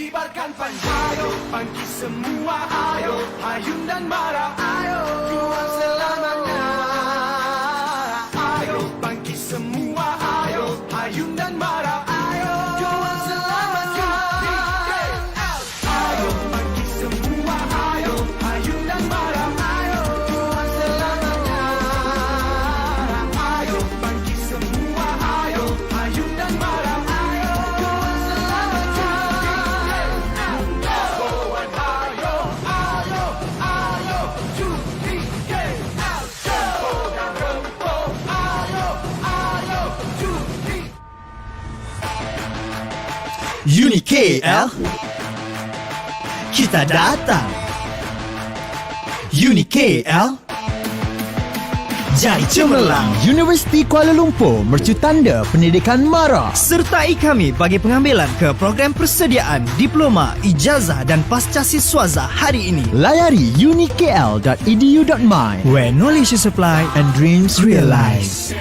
kibarkan panjang. Ayo bangkit semua, ayo hayun dan marah, ayo juang selamanya. Ayo bangkit semua, ayo hayun dan marah, ayo juang selamanya. Ayo bangkit semua, ayo hayun dan marah, ayo juang selamanya. Ayo bangkit semua, ayo hayun dan marah, ayo juang selamanya. Kawan ayo, ayo, ayo cuti tempo dan tempo, ayo, ayo cuti. UniKL, kita datang. UniKL, jadi cemerlang. Universiti Kuala Lumpur mercu tanda pendidikan mara. Sertai kami bagi pengambilan ke program persediaan Diploma, Ijazah dan Pascasiswazah hari ini. Layari unikl.edu.my, Where knowledge is supplied and dreams realized.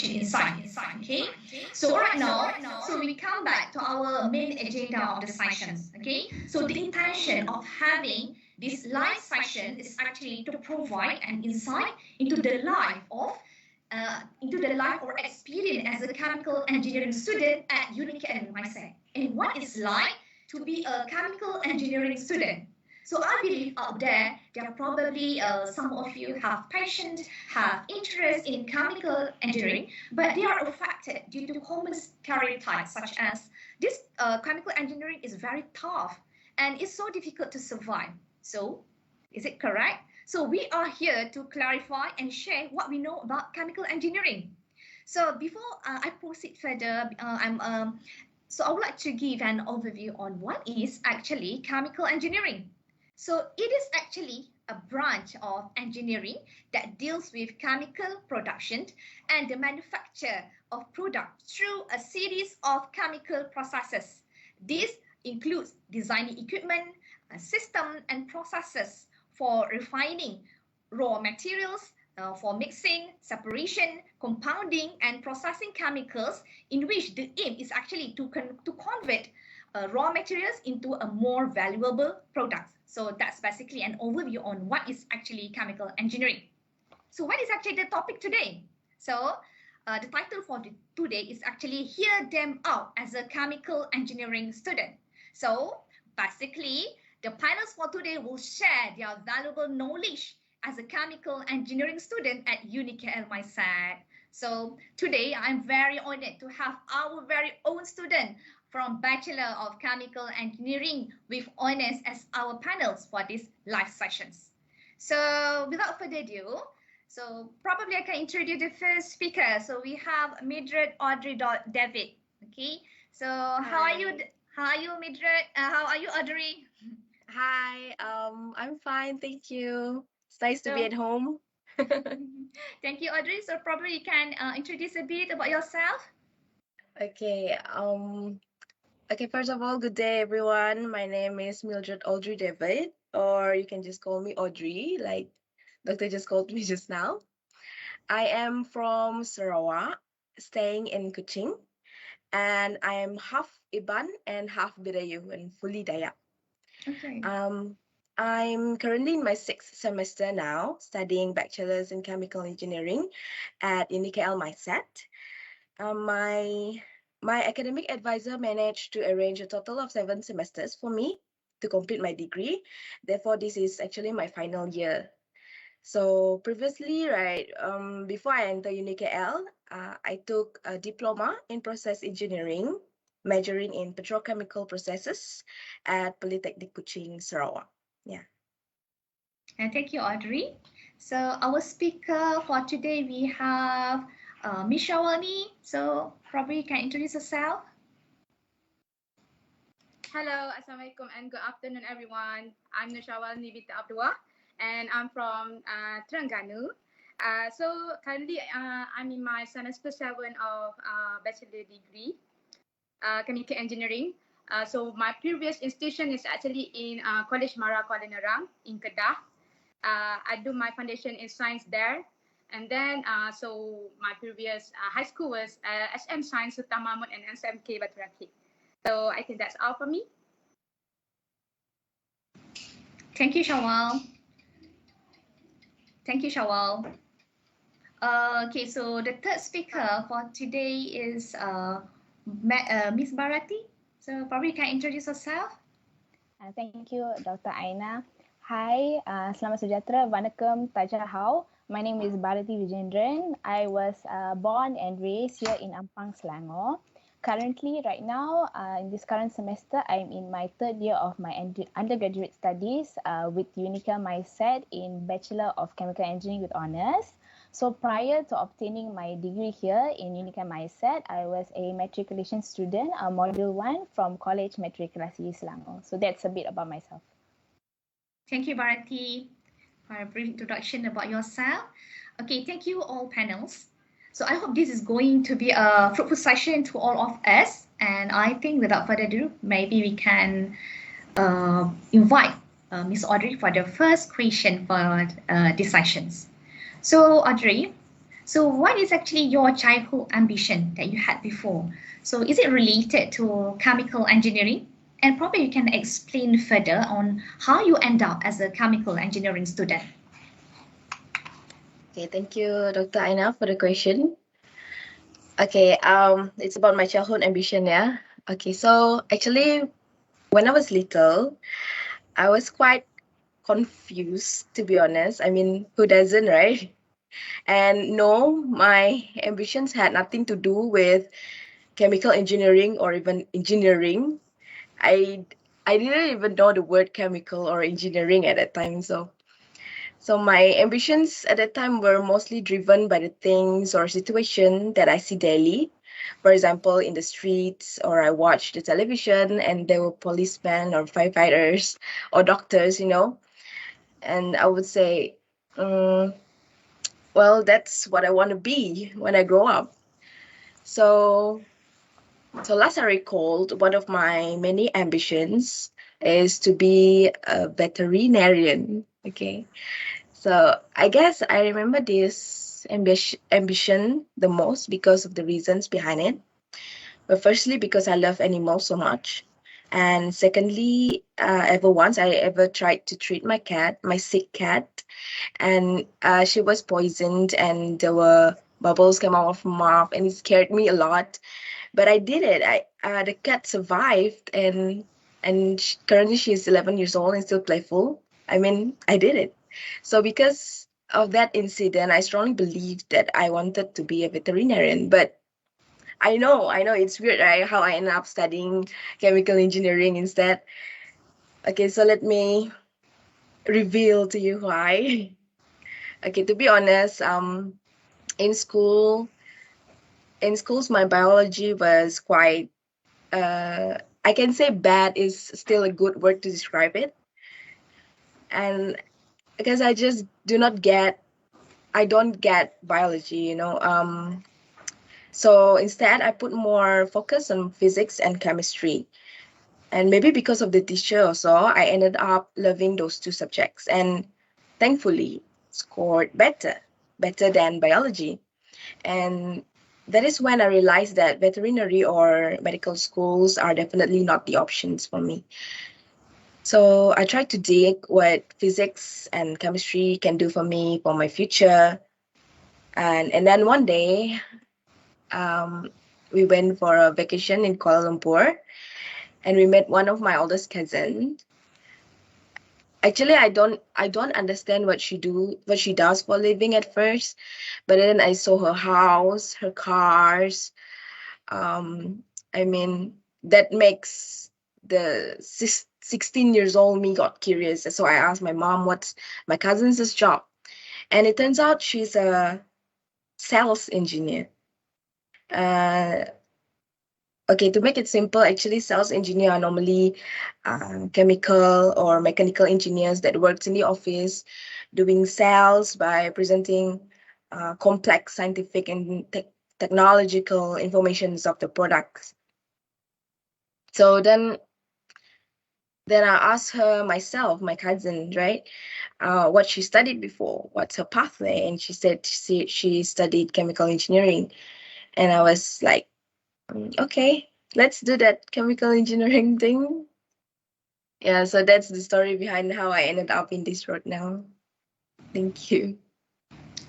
in science. Okay, so right now, so we come back to our main agenda of the sessions. Okay, so the intention of having this live session is actually to provide an insight into the life or experience as a chemical engineering student at UniKL mindset, and what it's like to be a chemical engineering student. So I believe out there are probably some of you have passion, have interest in chemical engineering, but they are affected due to common stereotypes such as this chemical engineering is very tough and it's so difficult to survive. So, is it correct? So we are here to clarify and share what we know about chemical engineering. So before I proceed further, so I would like to give an overview on what is actually chemical engineering. So it is actually a branch of engineering that deals with chemical production and the manufacture of products through a series of chemical processes. This includes designing equipment, system and processes for refining raw materials, for mixing, separation, compounding, and processing chemicals, in which the aim is actually to convert raw materials into a more valuable product. So that's basically an overview on what is actually chemical engineering. So what is actually the topic today? So the title for today is actually Hear Them Out as a Chemical Engineering Student. So basically, the panels for today will share their valuable knowledge as a chemical engineering student at UniKL mindset. So today, I'm very honored to have our very own student from Bachelor of Chemical Engineering with honors as our panels for these live sessions. So without further ado, so probably I can introduce the first speaker. So we have Mildred Audrey David. Okay. So how are you? How are you, Mildred? How are you, Audrey? Hi, I'm fine, thank you. It's nice to be at home. Thank you, Audrey. So probably you can introduce a bit about yourself. Okay, first of all, good day, everyone. My name is Mildred Audrey David, or you can just call me Audrey, like Doctor just called me just now. I am from Sarawak, staying in Kuching, and I am half Iban and half Bidayuh and fully Dayak. Okay. I'm currently in my 6th semester now, studying bachelor's in chemical engineering at UniKL mindset. My academic advisor managed to arrange a total of 7 semesters for me to complete my degree. Therefore, this is actually my final year. So previously, right, before I entered UniKL, I took a diploma in process engineering, majoring in petrochemical processes at Polytechnic Kuching, Sarawak. Yeah. And thank you, Audrey. So our speaker for today, we have Miss Shawani. So probably you can introduce yourself. Hello, Assalamualaikum and good afternoon, everyone. I'm Nushawalni Binti Abdullah and I'm from Terengganu. So currently I'm in my semester 7 of bachelor degree, chemical engineering. So my previous institution is actually in College Mara Kuala Nerang in Kedah. I do my foundation in science there. And then, so my previous high school was SM Science Sultan Mahmud and SMK Batu Rakit. So I think that's all for me. Thank you, Shawal. Thank you, Shawal. Okay, so the third speaker for today is Miss Bharati. So probably you can introduce yourself. Thank you, Dr. Aina. Hi, selamat sejahtera, vanakkam, tajahau. My name is Bharati Vijendran. I was born and raised here in Ampang, Selangor. Currently, right now, in this current semester, I'm in my 3rd year of my undergraduate studies with UniKL mindset in Bachelor of Chemical Engineering with Honours. So prior to obtaining my degree here in UniKL mindset, I was a matriculation student, Module 1 from College Matrikulasi Selangor. So that's a bit about myself. Thank you, Bharati, for a brief introduction about yourself. Okay, thank you all panels. So I hope this is going to be a fruitful session to all of us. And I think without further ado, maybe we can invite Miss Audrey for the first question for these sessions. So Audrey, So what is actually your childhood ambition that you had before? So is it related to chemical engineering? And probably you can explain further on how you end up as a chemical engineering student. Okay, thank you, Dr. Aina, for the question. Okay, it's about my childhood ambition, yeah. Okay, so actually, when I was little, I was quite confused, to be honest. I mean, who doesn't, right? And no, my ambitions had nothing to do with chemical engineering or even engineering. I didn't even know the word chemical or engineering at that time. So my ambitions at that time were mostly driven by the things or situation that I see daily. For example, in the streets, or I watch the television and there were policemen or firefighters or doctors, and I would say, well, that's what I want to be when I grow up. So last I recalled, one of my many ambitions is to be a veterinarian. Okay. So I guess I remember this ambition the most because of the reasons behind it. But firstly, because I love animals so much. And secondly, I ever tried to treat my sick cat, and she was poisoned, and there were bubbles come out of her mouth, and it scared me a lot. But I did it. The cat survived, and currently she's 11 years old and still playful. I mean, I did it. So because of that incident, I strongly believed that I wanted to be a veterinarian. But I know it's weird, right? How I ended up studying chemical engineering instead. Okay, so let me reveal to you why. Okay, to be honest, in schools, my biology was quite, I can say bad is still a good word to describe it. And because I just I don't get biology, So instead, I put more focus on physics and chemistry. And maybe because of the teacher also, I ended up loving those two subjects and thankfully scored better than biology. And that is when I realized that veterinary or medical schools are definitely not the options for me. So I tried to dig what physics and chemistry can do for me for my future. And then one day, we went for a vacation in Kuala Lumpur, and we met one of my oldest cousins. Actually, I don't understand what she does for a living at first, but then I saw her house, her cars. I mean, that makes the 16 years old me got curious. So I asked my mom what's my cousin's job, and it turns out she's a sales engineer. Okay, to make it simple, actually, sales engineer are normally chemical or mechanical engineers that works in the office doing sales by presenting complex scientific and technological informations of the products. So then I asked her myself, my cousin, right, what she studied before, what's her pathway, and she said she studied chemical engineering, and I was like, okay, let's do that chemical engineering thing. Yeah, so that's the story behind how I ended up in this road now. Thank you.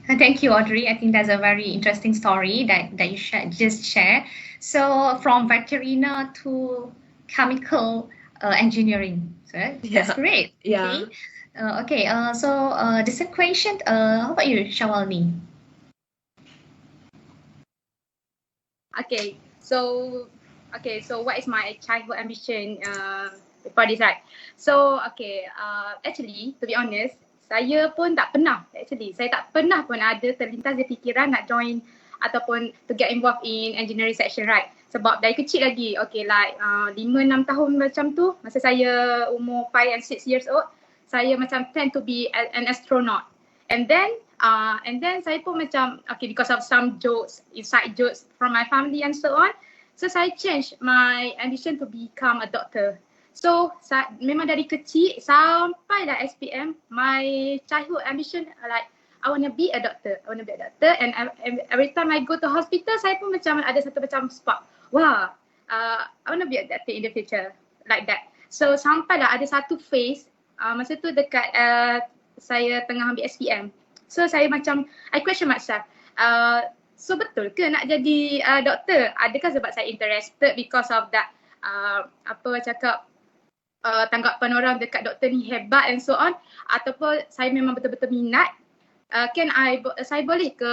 Thank you, Audrey. I think that's a very interesting story that you just shared. So from veterinary to chemical engineering. So that's great. Yeah. Okay. So the second question. How about you, Shawalni? Okay, so what is my childhood ambition for this, right? So actually to be honest, saya pun tak pernah pun ada terlintas di fikiran nak join ataupun to get involved in engineering section, right? Sebab dari kecil lagi, 5-6 tahun macam tu, masa saya umur 5 and 6 years old, saya macam plan to be an astronaut. And then saya pun macam, because of some inside jokes from my family and so on, so saya change my ambition to become a doctor. So memang dari kecil sampai dah SPM, my childhood ambition I want to be a doctor. And every time I go to hospital, saya pun macam ada satu macam spark. Wah, I want to be a doctor in the future. Like that. So sampailah ada satu phase, masa tu dekat saya tengah ambil SPM. So saya macam, I question myself. So betul ke nak jadi doktor? Adakah sebab saya interested because of that, tanggapan orang dekat doktor ni hebat and so on, ataupun saya memang betul-betul minat. Saya boleh ke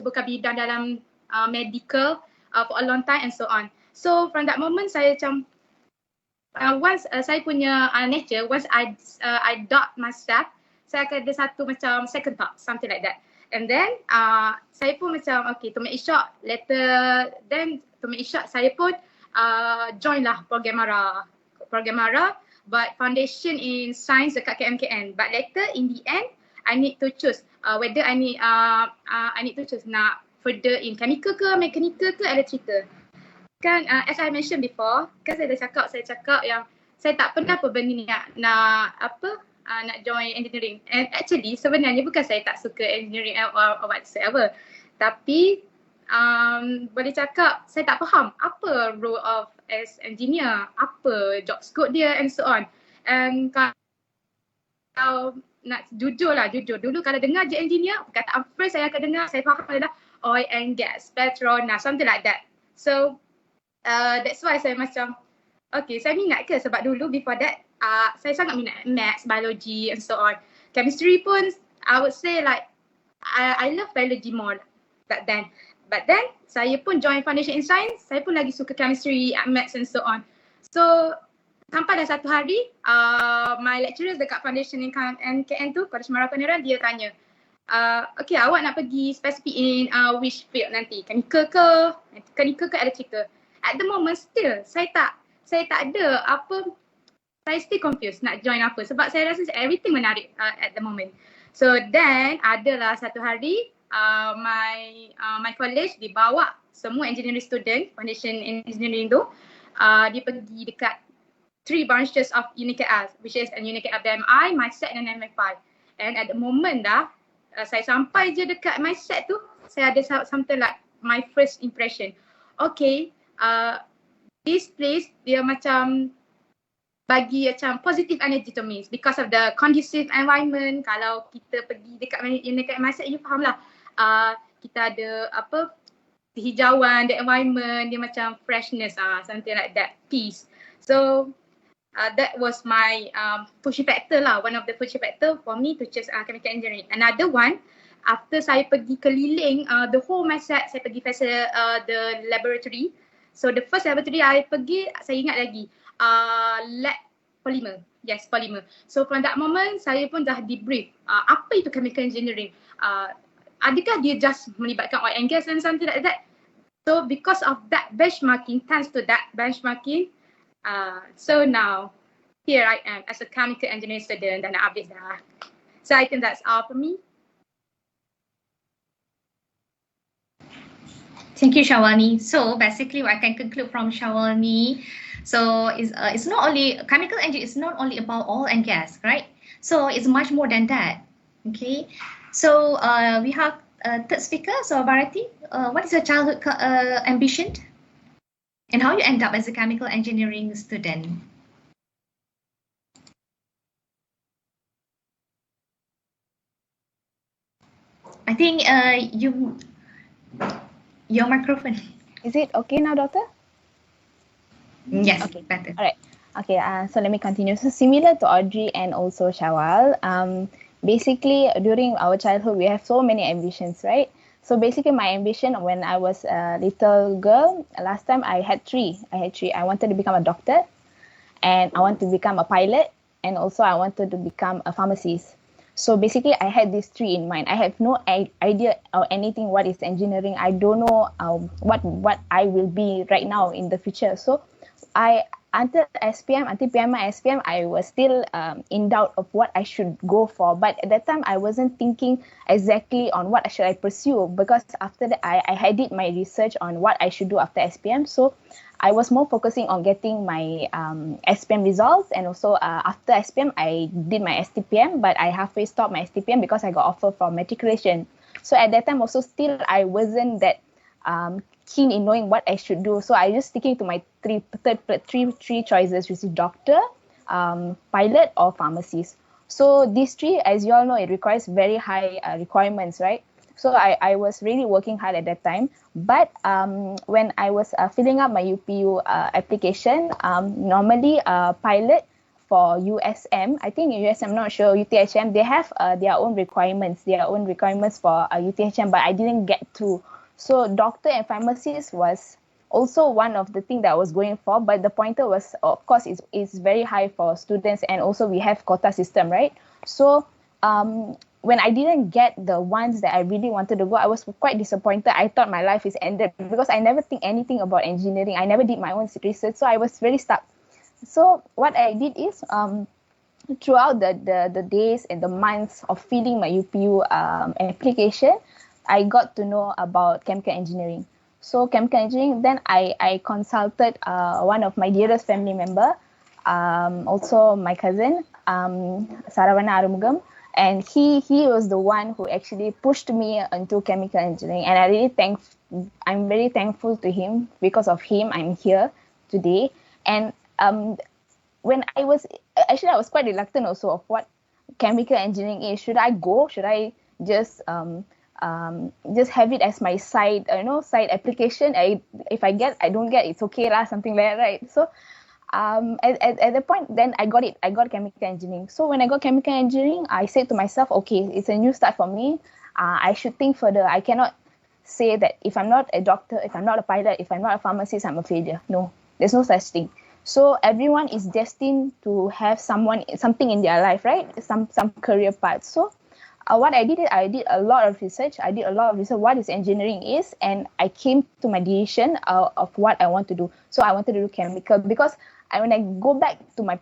buka bidang dalam medical for a long time and so on. So from that moment saya macam once saya punya nature, once I doubt myself, saya akan ada satu macam second thought, something like that. And then saya pun macam okay, to make it short, saya pun join lah program MARA, but foundation in science dekat KMKN. But later in the end, I need to choose whether I need to choose nak further in chemical ke, mechanical ke, electrical. Kan as I mentioned before, kan saya cakap yang saya tak pernah pun berniat nak join engineering. And actually sebenarnya bukan saya tak suka engineering or whatsoever. Tapi boleh cakap saya tak faham apa role of as engineer, apa job scope dia and so on. And kalau nak jujur, dulu kalau dengar je engineer, perkataan first saya akan dengar, saya faham adalah oil and gas, Petronas, something like that. So that's why saya macam okay, saya minat ke sebab dulu before that saya sangat minat maths, biology and so on. Chemistry pun I would say like I love biology more back then. But then saya pun join foundation in science, saya pun lagi suka chemistry, maths and so on. So sampai dah satu hari my lecturers dekat foundation in KN tu, College Marathon, dia tanya okay, awak nak pergi spesifik in which field nanti, chemical ke electrical. At the moment still saya tak ada saya still confused nak join apa sebab saya rasa everything menarik at the moment. So then adalah satu hari my college dibawa semua engineering student, foundation in engineering tu, dia pergi dekat 3 branches of UniKL, which is UniKL BMI, MySet dan MF5. And at the moment saya sampai je dekat MySet tu, saya ada something like my first impression. Okay, this place dia macam bagi macam positive energy to me because of the conducive environment. Kalau kita pergi dekat UniKL MySet, you faham lah, kita ada hijauan, the environment dia macam freshness, something like that, peace. So that was my pushing factor lah, one of the pushing factor for me to choose chemical engineering. Another one, after saya pergi keliling the whole MySet, saya pergi the laboratory. So the first laboratory I pergi, saya ingat lagi, lab polymer. Yes, polymer. So from that moment, saya pun dah debrief apa itu chemical engineering. Adakah dia just melibatkan oil and gas and something like that. So because of that benchmarking, thanks to that benchmarking, so now here I am as a chemical engineering student dan habis dah. So I think that's all for me. Thank you, Shawalni. So basically, what I can conclude from Shawalni, so it's not only chemical engineering. It's not only about oil and gas, right? So it's much more than that. Okay. So we have third speaker. So Bharati, what is your childhood ambition, and how you end up as a chemical engineering student? I think your microphone. Is it okay now, Doctor? Yes, okay. Better. All right. Okay, so let me continue. So similar to Audrey and also Shawal, basically during our childhood, we have so many ambitions, right? So basically my ambition when I was a little girl, last time I had three. I wanted to become a doctor, and I want to become a pilot, and also I wanted to become a pharmacist. So basically I had these three in mind. I have no idea or anything what is engineering. I don't know what I will be right now in the future. So until PMI SPM, I was still in doubt of what I should go for. But at that time, I wasn't thinking exactly on what should I pursue, because after that, I did my research on what I should do after SPM. So I was more focusing on getting my SPM results, and also after SPM, I did my STPM, but I halfway stopped my STPM because I got offer for matriculation. So at that time also still I wasn't that keen in knowing what I should do. So I just sticking to my three choices, which is doctor, pilot, or pharmacist. So these three, as you all know, it requires very high requirements, right? So I was really working hard at that time. But when I was filling up my UPU application, normally pilot for USM, I think USM, I'm not sure, UTHM, they have their own requirements for UTHM, but I didn't get to. So doctor and pharmacist was also one of the things that I was going for, but the pointer was, of course, is very high for students, and also we have quota system, right? So when I didn't get the ones that I really wanted to go, I was quite disappointed. I thought my life is ended because I never think anything about engineering. I never did my own research, so I was very stuck. So what I did is throughout the days and the months of filling my UPU application, I got to know about chemical engineering. So chemical engineering, then I consulted one of my dearest family member, also my cousin, Saravana Arumugam, and he was the one who actually pushed me into chemical engineering, and I'm very thankful to him. Because of him, I'm here today. And when I was quite reluctant also of what chemical engineering is. Should I go? Should I just have it as my side application? If I don't get, it's okay lah, something like that, right? So at the point, then I got chemical engineering. So when I got chemical engineering, I said to myself, okay, it's a new start for me. I should think further. I cannot say that if I'm not a doctor, if I'm not a pilot, if I'm not a pharmacist, I'm a failure. No, there's no such thing. So everyone is destined to have something in their life, right? Some career path. So what I did a lot of research. What is engineering is, and I came to my decision of what I want to do. So I wanted to do chemical because when I go back to my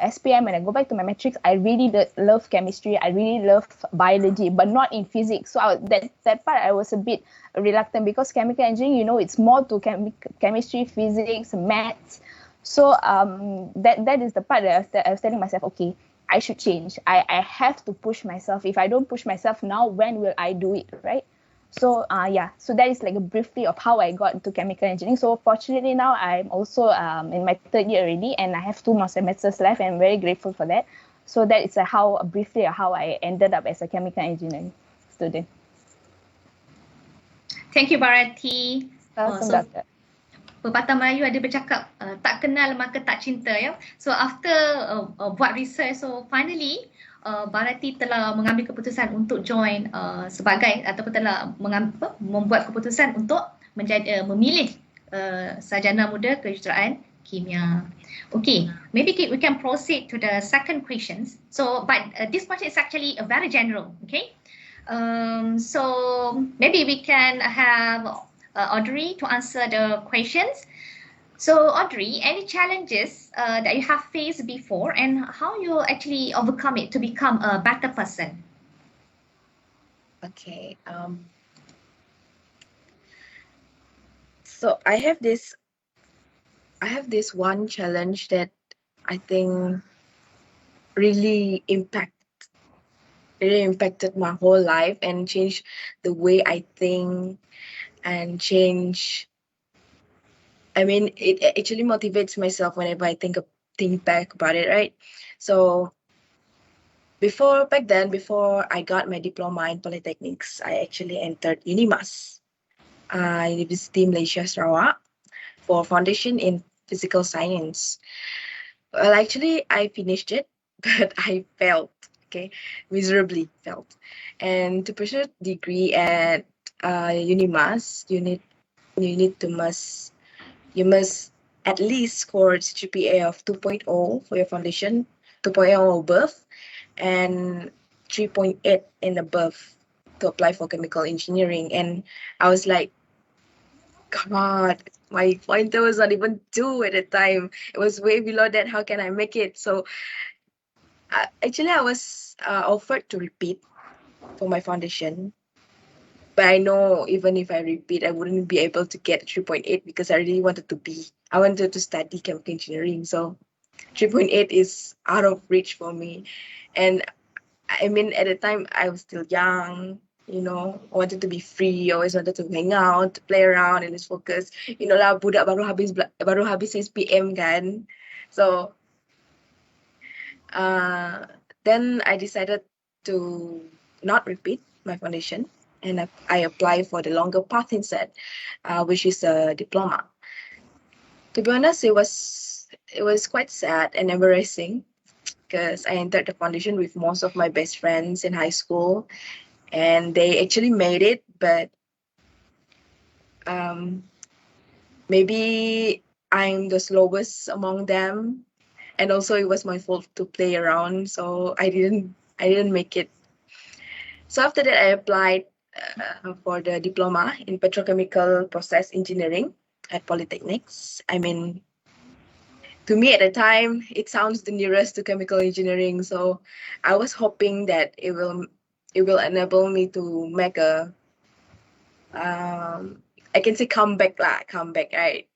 SPM, when I go back to my matrix, I really love chemistry. I really love biology, but not in physics. So that part I was a bit reluctant because chemical engineering, it's more to chemistry, physics, maths. So that is the part that I was telling myself, okay, I should change. I have to push myself. If I don't push myself now, when will I do it, right? So so that is like a briefly of how I got into chemical engineering. So fortunately now I'm also in my third year already, and I have 2 more semesters left, and I'm very grateful for that. So that is briefly how I ended up as a chemical engineering student. Thank you, Bharati. Welcome, So Doctor. pepatah Melayu ada bercakap, tak kenal maka tak cinta, ya. So after buat research, so finally Bharati telah mengambil keputusan untuk join sebagai ataupun telah membuat keputusan untuk memilih Sarjana Muda Kejuruteraan Kimia. Okay, maybe we can proceed to the second questions. So, but this question is actually a very general. Okay, so maybe we can have Audrey to answer the questions. So Audrey, any challenges that you have faced before, and how you actually overcome it to become a better person? Okay. So I have this one challenge that I think really impacted my whole life and changed the way I think and it actually motivates myself whenever I think back about it, right? So before I got my diploma in polytechnics, I actually entered UNIMAS, University Malaysia Sarawak, for foundation in physical science. Well, actually, I finished it, but I failed. Okay, miserably failed. And to pursue a degree at UNIMAS, you must at least score GPA of 2.0 for your foundation, 2.0 or above, and 3.8 and above to apply for chemical engineering. And I was like, God, my pointer was not even 2 at the time. It was way below that. How can I make it? So actually, I was offered to repeat for my foundation, But I know even if I repeat, I wouldn't be able to get 3.8 because I really wanted to study chemical engineering. So 3.8 is out of reach for me. And I mean, at the time, I was still young, you know, wanted to be free, always wanted to hang out, play around, and just focus. You know lah, budak baru habis SPM kan. So, then I decided to not repeat my foundation, and I applied for the longer path instead, which is a diploma. To be honest, it was quite sad and embarrassing because I entered the foundation with most of my best friends in high school, and they actually made it, but maybe I'm the slowest among them, and also it was my fault to play around, so I didn't make it. So after that, I applied for the diploma in petrochemical process engineering at polytechnics. I mean, to me at the time, it sounds the nearest to chemical engineering, so I was hoping that it will enable me to make a I can say comeback, right?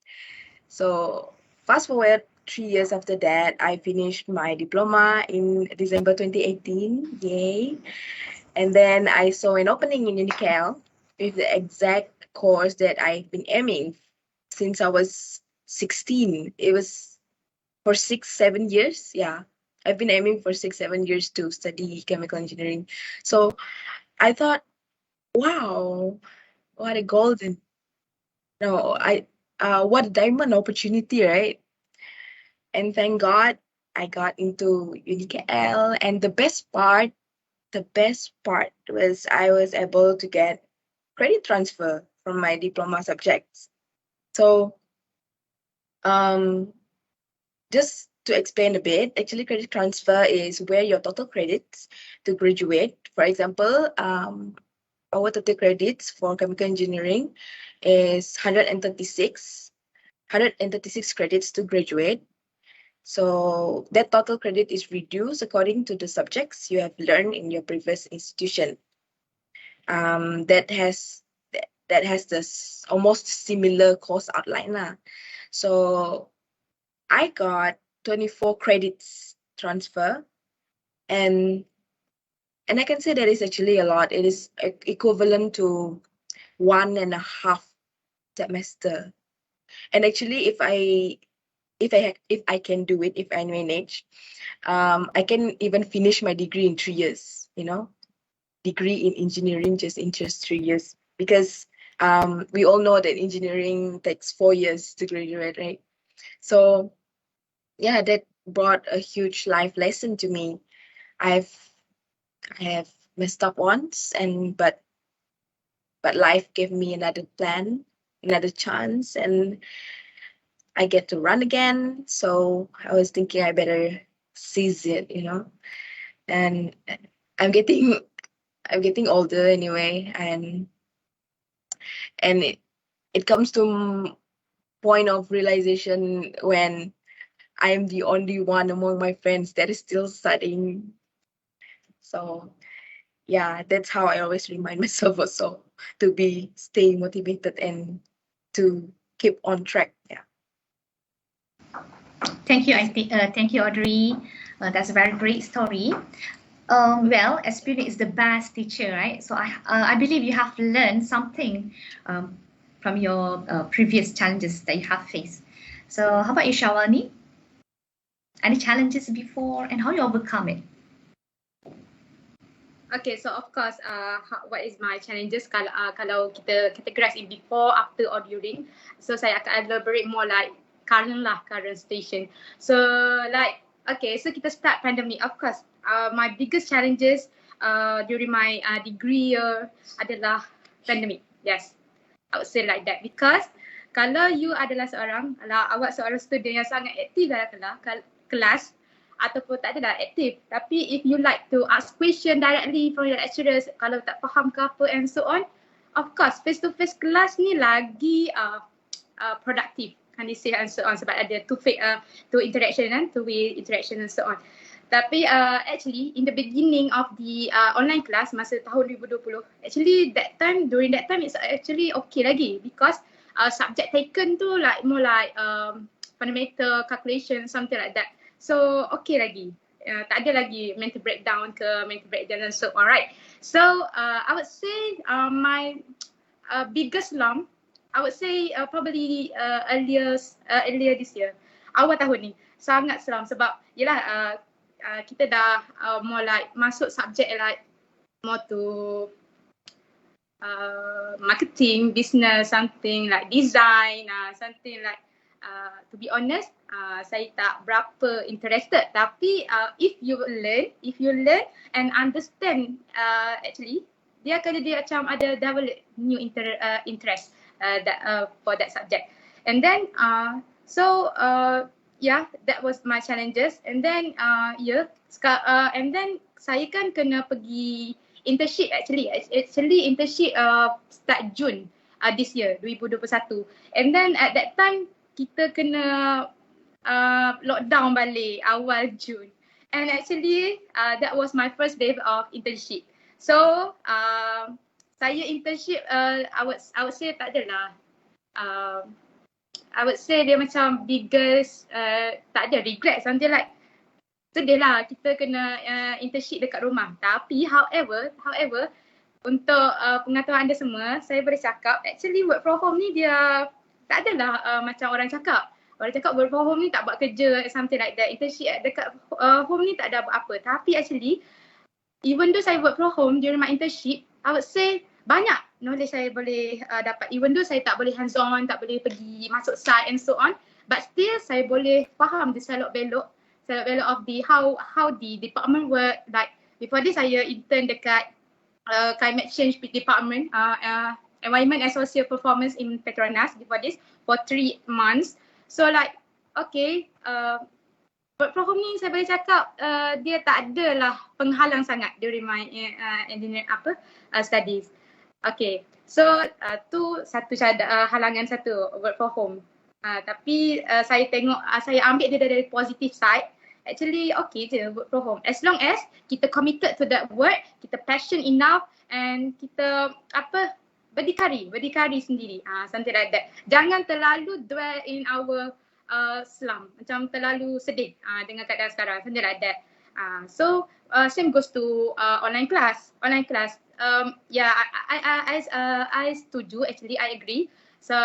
So fast forward 3 years after that, I finished my diploma in December 2018. Yay! And then I saw an opening in UniKL with the exact course that I've been aiming since I was 16. It was for 6-7 years. Yeah, I've been aiming for 6-7 years to study chemical engineering. So I thought, wow, what a golden, no, what a diamond opportunity, right? And thank God I got into UniKL. And the best part was I was able to get credit transfer from my diploma subjects. So, just to explain a bit, actually credit transfer is where your total credits to graduate. For example, our total credits for chemical engineering is 136 credits to graduate. So that total credit is reduced according to the subjects you have learned in your previous institution. That has this almost similar course outline lah. So I got 24 credits transfer, and I can say that is actually a lot. It is equivalent to 1.5 semester. And actually, if I can do it, if I manage, I can even finish my degree in 3 years. You know, degree in engineering just in 3 years, because we all know that engineering takes 4 years to graduate, right? So yeah, that brought a huge life lesson to me. I have messed up once, but life gave me another plan, another chance, and I get to run again. So I was thinking I better seize it, you know. And I'm getting older anyway, and it comes to point of realization when I am the only one among my friends that is still studying. So yeah, that's how I always remind myself also to stay motivated and to keep on track. Yeah. Thank you, thank you, Audrey. That's a very great story. Well, experience is the best teacher, right? So I believe you have learned something from your previous challenges that you have faced. So how about you, Shawani? Any challenges before and how you overcome it? Okay, so of course, what is my challenges kalau kita categorize in before, after or during. So saya akan elaborate more like current station. So like, okay, so kita start pandemic. Of course, my biggest challenges during my degree year adalah pandemic. Yes, I would say like that, because kalau you adalah awak seorang student yang sangat aktif dalam kelas ataupun tak adalah aktif, tapi if you like to ask question directly from your lecturers, kalau tak faham ke apa and so on, of course face to face kelas ni lagi productive, can you say, and so on, sebab ada two interaction and so on. Tapi actually in the beginning of the online class masa tahun 2020, actually during that time it's actually okay lagi because subject taken tu like more like fundamental calculation, something like that. So okay lagi. Tak ada lagi mental breakdown and so on, right? So I would say my biggest lump, I would say probably earlier this year, awal tahun ni sangat seram sebab yelah kita dah more like masuk subjek like more to marketing, business, something like design, something like to be honest, saya tak berapa interested. Tapi if you learn and understand, actually dia akan jadi macam ada develop new interest for that subject. And then yeah, that was my challenges. And then and then saya kan kena pergi internship actually internship start June this year 2021. And then at that time kita kena lockdown balik awal Jun. And actually that was my first day of internship. So saya internship I would say tak adalah I would say dia macam biggest tak ada regret, something like sedih lah kita kena internship dekat rumah. Tapi however untuk pengetahuan anda semua, saya boleh cakap actually work from home ni dia tak adalah macam orang cakap. Orang cakap work from home ni tak buat kerja, something like that. Internship dekat home ni tak ada apa-apa. Tapi actually, even though saya work from home during my internship, I would say banyak knowledge saya boleh dapat. Even though saya tak boleh hands on, tak boleh pergi masuk site and so on. But still saya boleh faham the selok-belok of the how the department work. Like before this saya intern dekat climate change department, environment and social performance in Petronas before this for 3 months. So like okay, work from home ni saya boleh cakap dia tak adalah penghalang sangat during my engineering studies. Okay, so tu satu halangan satu work from home. Tapi saya tengok saya ambil dia dari positive side. Actually okay je work from home as long as kita committed to that work, kita passion enough and kita berdikari sendiri, something like that. Jangan terlalu dwell in our slum, macam terlalu sedih dengan keadaan sekarang, something like that. So same goes to online class. Yeah, I setuju, actually I agree. So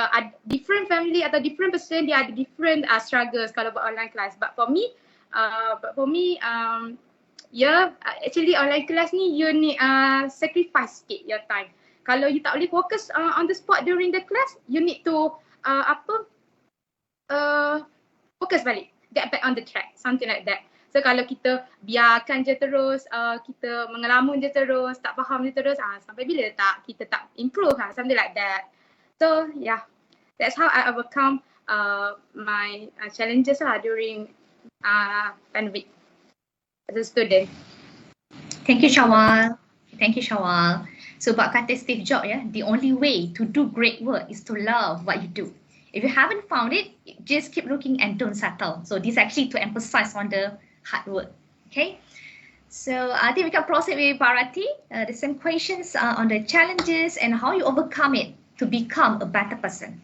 different family atau different person dia ada different struggles kalau buat online class. But for me actually online class ni you need sacrifice sikit your time. Kalau you tak boleh fokus on the spot during the class, you need to fokus balik, get back on the track, something like that. So kalau kita biarkan je terus, kita mengelamun je terus, tak faham je terus, sampai bila kita tak improve, something like that. So yeah, that's how I overcome my challenges during pandemic as a student. Thank you, Shawal. So buat kata Steve Jobs the only way to do great work is to love what you do. If you haven't found it, just keep looking and don't settle. So this actually to emphasize on the hard work. Okay. So I think we can proceed with Bharati. The same questions on the challenges and how you overcome it to become a better person.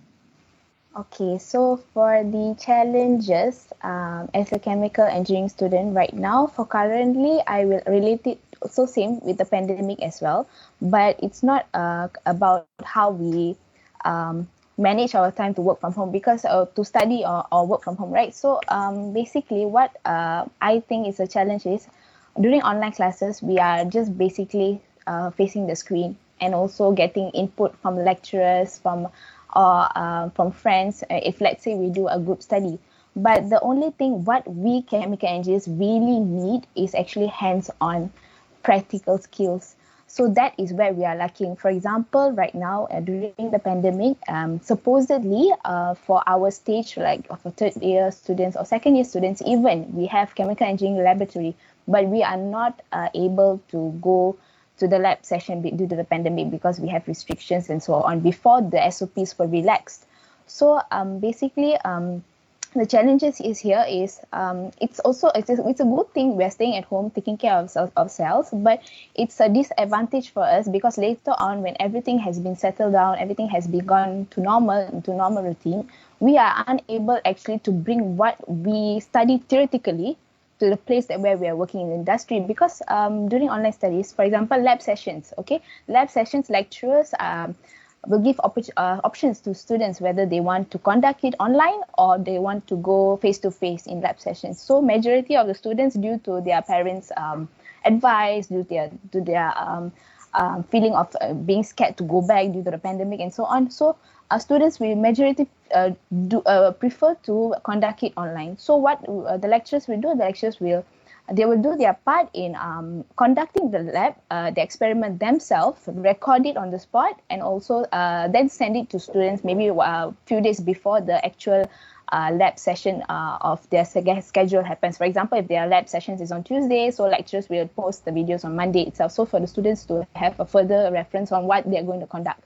Okay, so for the challenges as a chemical engineering student right now, for currently, I will relate it also same with the pandemic as well, but it's not about how we manage our time to work from home because to study or work from home, right? So basically what I think is a challenge is during online classes, we are just basically facing the screen and also getting input from lecturers, from friends, if let's say we do a group study. But the only thing what we chemical engineers really need is actually hands-on practical skills. So that is where we are lacking. For example, right now during the pandemic, supposedly for our stage, like for third year students or second year students, even we have chemical engineering laboratory, but we are not able to go to the lab session due to the pandemic because we have restrictions and so on before the SOPs were relaxed. So basically, the challenges is here is it's a good thing we're staying at home taking care of ourselves, but it's a disadvantage for us because later on when everything has been settled down, everything has been gone to normal routine, we are unable actually to bring what we study theoretically to the place that where we are working in the industry, because during online studies, for example, lab sessions, lecturers will give options to students whether they want to conduct it online or they want to go face-to-face in lab sessions. So majority of the students, due to their parents' advice, due to their feeling of being scared to go back due to the pandemic and so on. So students will majority prefer to conduct it online. So what the lecturers will do, they will do their part in conducting the lab, the experiment themselves, record it on the spot, and also then send it to students maybe a few days before the actual lab session of their schedule happens. For example, if their lab sessions is on Tuesday, so lecturers will post the videos on Monday itself, so for the students to have a further reference on what they're going to conduct.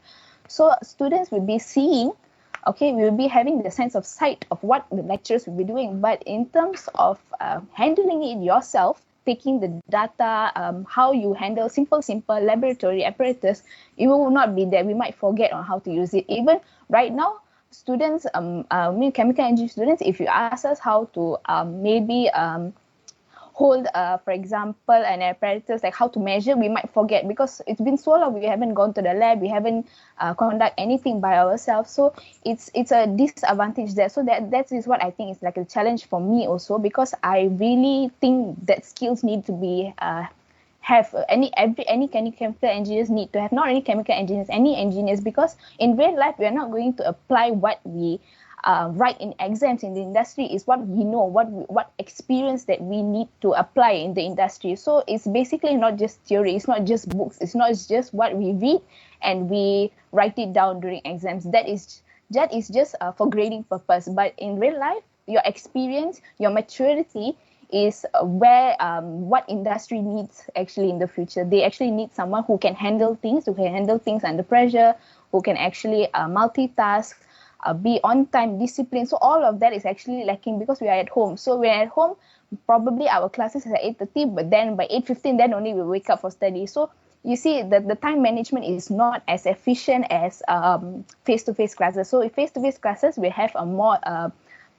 So students will be seeing, we will be having the sense of sight of what the lecturers will be doing. But in terms of handling it yourself, taking the data, how you handle simple laboratory apparatus, it will not be there. We might forget on how to use it. Even right now, students, chemical engineering students, if you ask us how to hold, for example, an apparatus, like how to measure, we might forget because it's been so long. We haven't gone to the lab, we haven't conduct anything by ourselves. So it's a disadvantage there. So that is what I think is like a challenge for me also, because I really think that skills need to be any chemical engineers need to have, not only chemical engineers, any engineers, because in real life we are not going to apply what we write in exams in the industry. Is what we know, what experience that we need to apply in the industry. So it's basically not just theory, it's not just books, it's not just what we read and we write it down during exams. That is just for grading purpose. But in real life, your experience, your maturity is where what industry needs actually in the future. They actually need someone who can handle things under pressure, who can actually multitask, be on time, discipline. So all of that is actually lacking because we are at home. So we're at home, probably our classes is at 8:30, but then by 8:15 then only we wake up for study. So you see that the time management is not as efficient as face-to-face classes. So in face-to-face classes, we have a more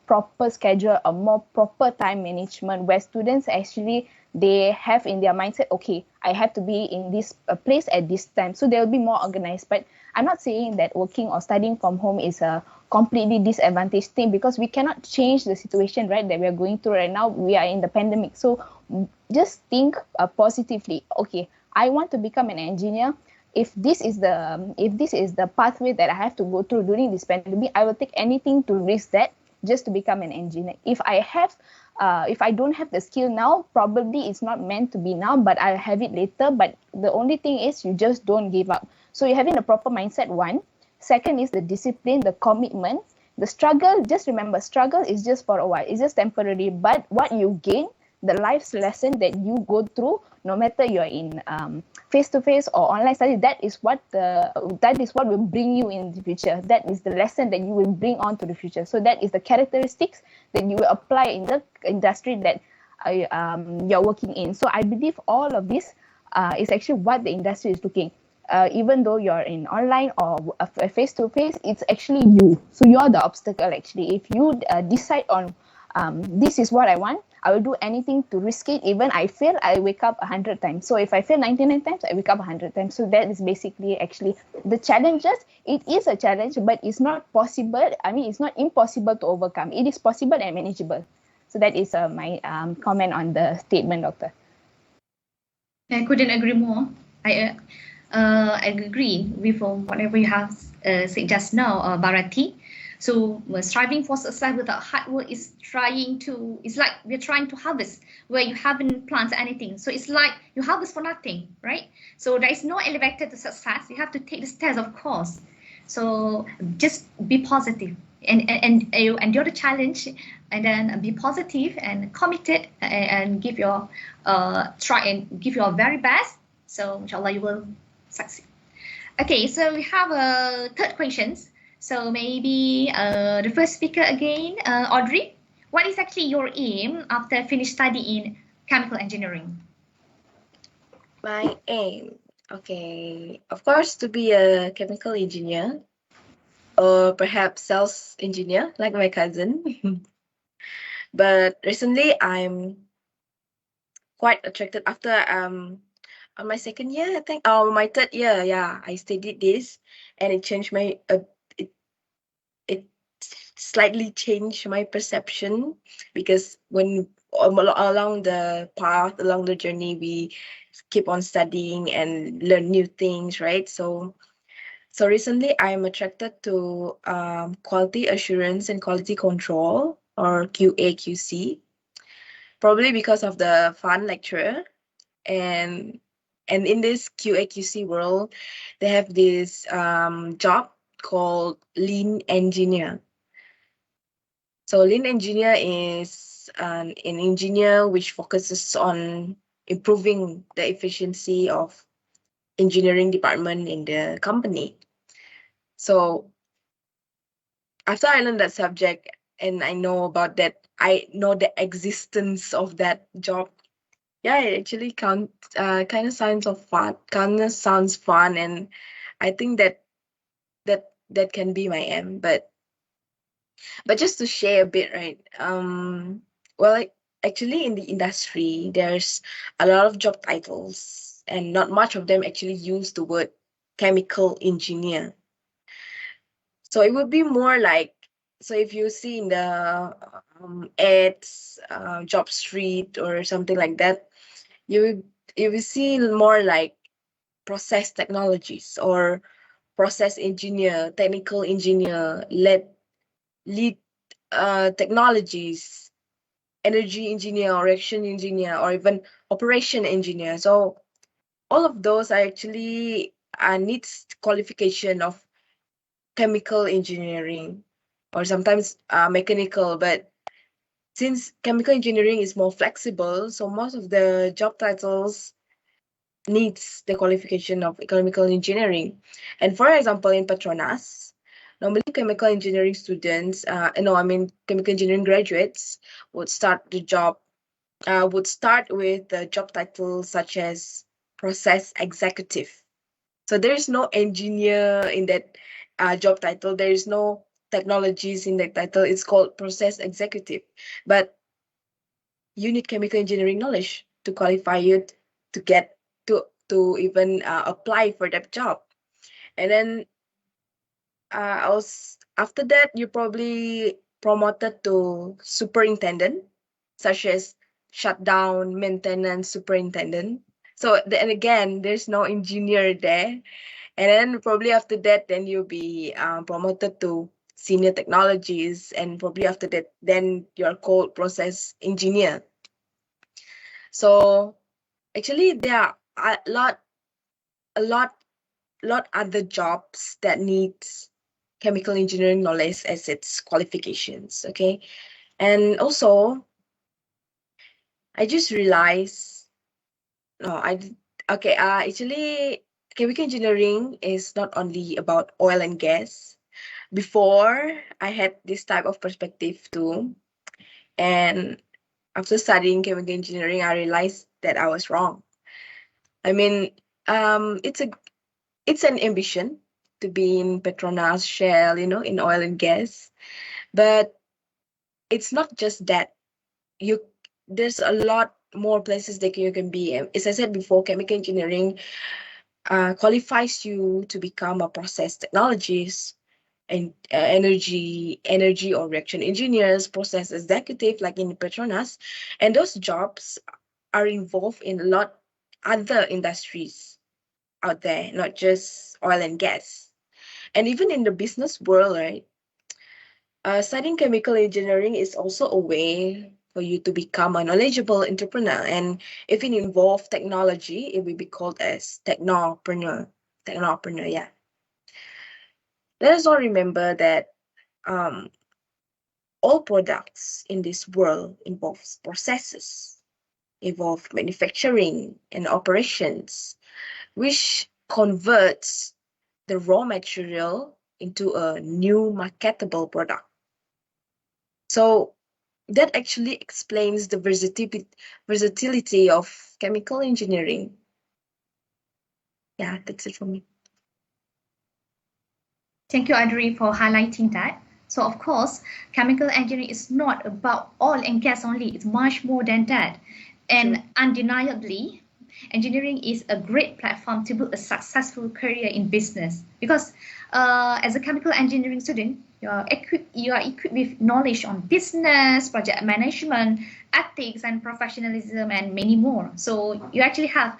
proper schedule, a more proper time management, where students actually, they have in their mindset, okay, I have to be in this place at this time. So they'll be more organized. But I'm not saying that working or studying from home is a completely disadvantaged thing, because we cannot change the situation, right, that we are going through right now. We are in the pandemic. So just think positively. Okay, I want to become an engineer. If this is the pathway that I have to go through during this pandemic, I will take anything to risk that just to become an engineer. If I don't have the skill now, probably it's not meant to be now, but I'll have it later. But the only thing is you just don't give up. So you're having a proper mindset, one. Second is the discipline, the commitment, the struggle. Just remember, struggle is just for a while. It's just temporary. But what you gain, the life's lesson that you go through, no matter you're in face-to-face or online study, that is what will bring you in the future. That is the lesson that you will bring on to the future. So that is the characteristics that you will apply in the industry that you're working in. So I believe all of this is actually what the industry is looking. Even though you're in online or face-to-face, it's actually you. So you're the obstacle actually. If you decide on this is what I want, I will do anything to risk it. Even I fail, I wake up 100 times. So if I fail 99 times, I wake up 100 times. So that is basically actually the challenges. It is a challenge, but it's not possible. I mean, it's not impossible to overcome. It is possible and manageable. So that is my comment on the statement, Doctor. I couldn't agree more. I agree with whatever you have said just now, Bharati. So striving for success without hard work is it's like we're trying to harvest where you haven't planted anything. So it's like you harvest for nothing, right? So there is no elevator to success. You have to take the stairs, of course. So just be positive and endure the challenge, and then be positive and committed, and give your try and give your very best. So inshallah you will succeed. Okay, so we have third questions. So maybe the first speaker again, Audrey. what is actually your aim after finish studying chemical engineering? My aim, okay, of course, to be a chemical engineer or perhaps sales engineer like my cousin. But recently, I'm quite attracted after on my second year, I think, or my third year, yeah, I studied this, and it changed my it slightly changed my perception, because when along the path, along the journey, we keep on studying and learn new things, right? So recently I'm attracted to quality assurance and quality control, or QA/QC, probably because of the fun lecturer. And in this QA/QC world, they have this job called lean engineer. So lean engineer is an engineer which focuses on improving the efficiency of engineering department in the company. So after I learned that subject and I know about that, I know the existence of that job. Yeah, it actually kind of sounds fun, and I think that can be my aim. But just to share a bit, right? Well, actually in the industry, there's a lot of job titles, and not much of them actually use the word chemical engineer. So it would be more like, so if you see in the ads, job street or something like that, you will see more like process technologies or process engineer, technical engineer, lead technologies, energy engineer or reaction engineer, or even operation engineer. So all of those are actually needs qualification of chemical engineering, or sometimes mechanical. But since chemical engineering is more flexible, so most of the job titles needs the qualification of chemical engineering. And for example, in Petronas, normally chemical engineering students, chemical engineering graduates would start with the job title such as process executive. So there is no engineer in that job title. There is no technologies in that title. It's called process executive. But you need chemical engineering knowledge to qualify you to get to even apply for that job. And then after that, you probably promoted to superintendent, such as shutdown, maintenance superintendent. So then again, there's no engineer there. And then probably after that, then you'll be promoted to senior technologies, and probably after that, then you're called process engineer. So actually, there are a lot other jobs that needs chemical engineering knowledge as its qualifications. Okay, and also I just realized, no, actually, chemical engineering is not only about oil and gas. Before, I had this type of perspective too, and after studying chemical engineering, I realized that I was wrong. I mean, it's an ambition to be in Petronas, Shell, in oil and gas. But it's not just that. There's a lot more places that you can be. As I said before, chemical engineering qualifies you to become a process technologist, and energy or reaction engineers, process executive, like in Petronas. And those jobs are involved in a lot other industries out there, not just oil and gas. And even in the business world, right? Studying chemical engineering is also a way for you to become a knowledgeable entrepreneur. And if it involves technology, it will be called as technopreneur. Technopreneur, yeah. Let us all remember that all products in this world involves processes, involve manufacturing and operations, which converts the raw material into a new marketable product. So that actually explains the versatility of chemical engineering. Yeah, that's it for me. Thank you, Audrey, for highlighting that. So, of course, chemical engineering is not about oil and gas only. It's much more than that. And undeniably, engineering is a great platform to build a successful career in business. Because as a chemical engineering student, you are equipped with knowledge on business, project management, ethics, and professionalism, and many more. So you actually have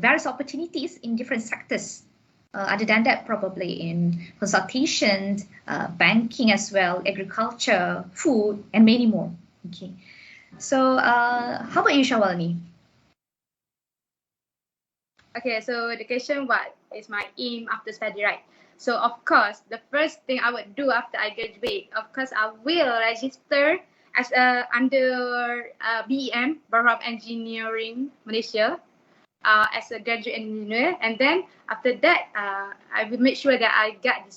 various opportunities in different sectors. Other than that, probably in consultation, banking as well, agriculture, food, and many more. Okay. So how about you, Shawalni? Okay, so the question, what is my aim after study, right? So of course, the first thing I would do after I graduate, of course, I will register as under BEM, Borough of Engineering, Malaysia, as a graduate engineer. And then after that, I will make sure that I get the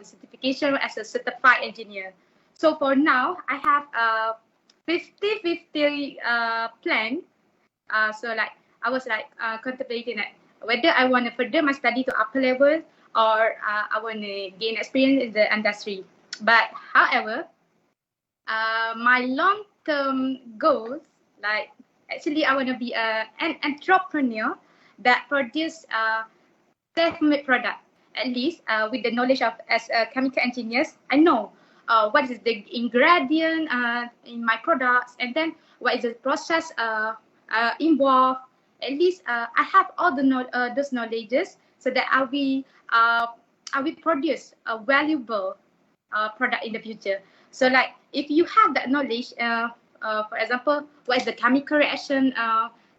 certification as a certified engineer. So for now, I have a 50-50 plan. So like, I was like contemplating that whether I want to further my study to upper level or I want to gain experience in the industry. But however, my long-term goals, like actually I want to be an entrepreneur that produce self-made product. At least with the knowledge of as chemical engineers, I know what is the ingredient in my products, and then what is the process involved. At least I have all those knowledges so that I will produce a valuable product in the future. So like if you have that knowledge, for example, what is the chemical reaction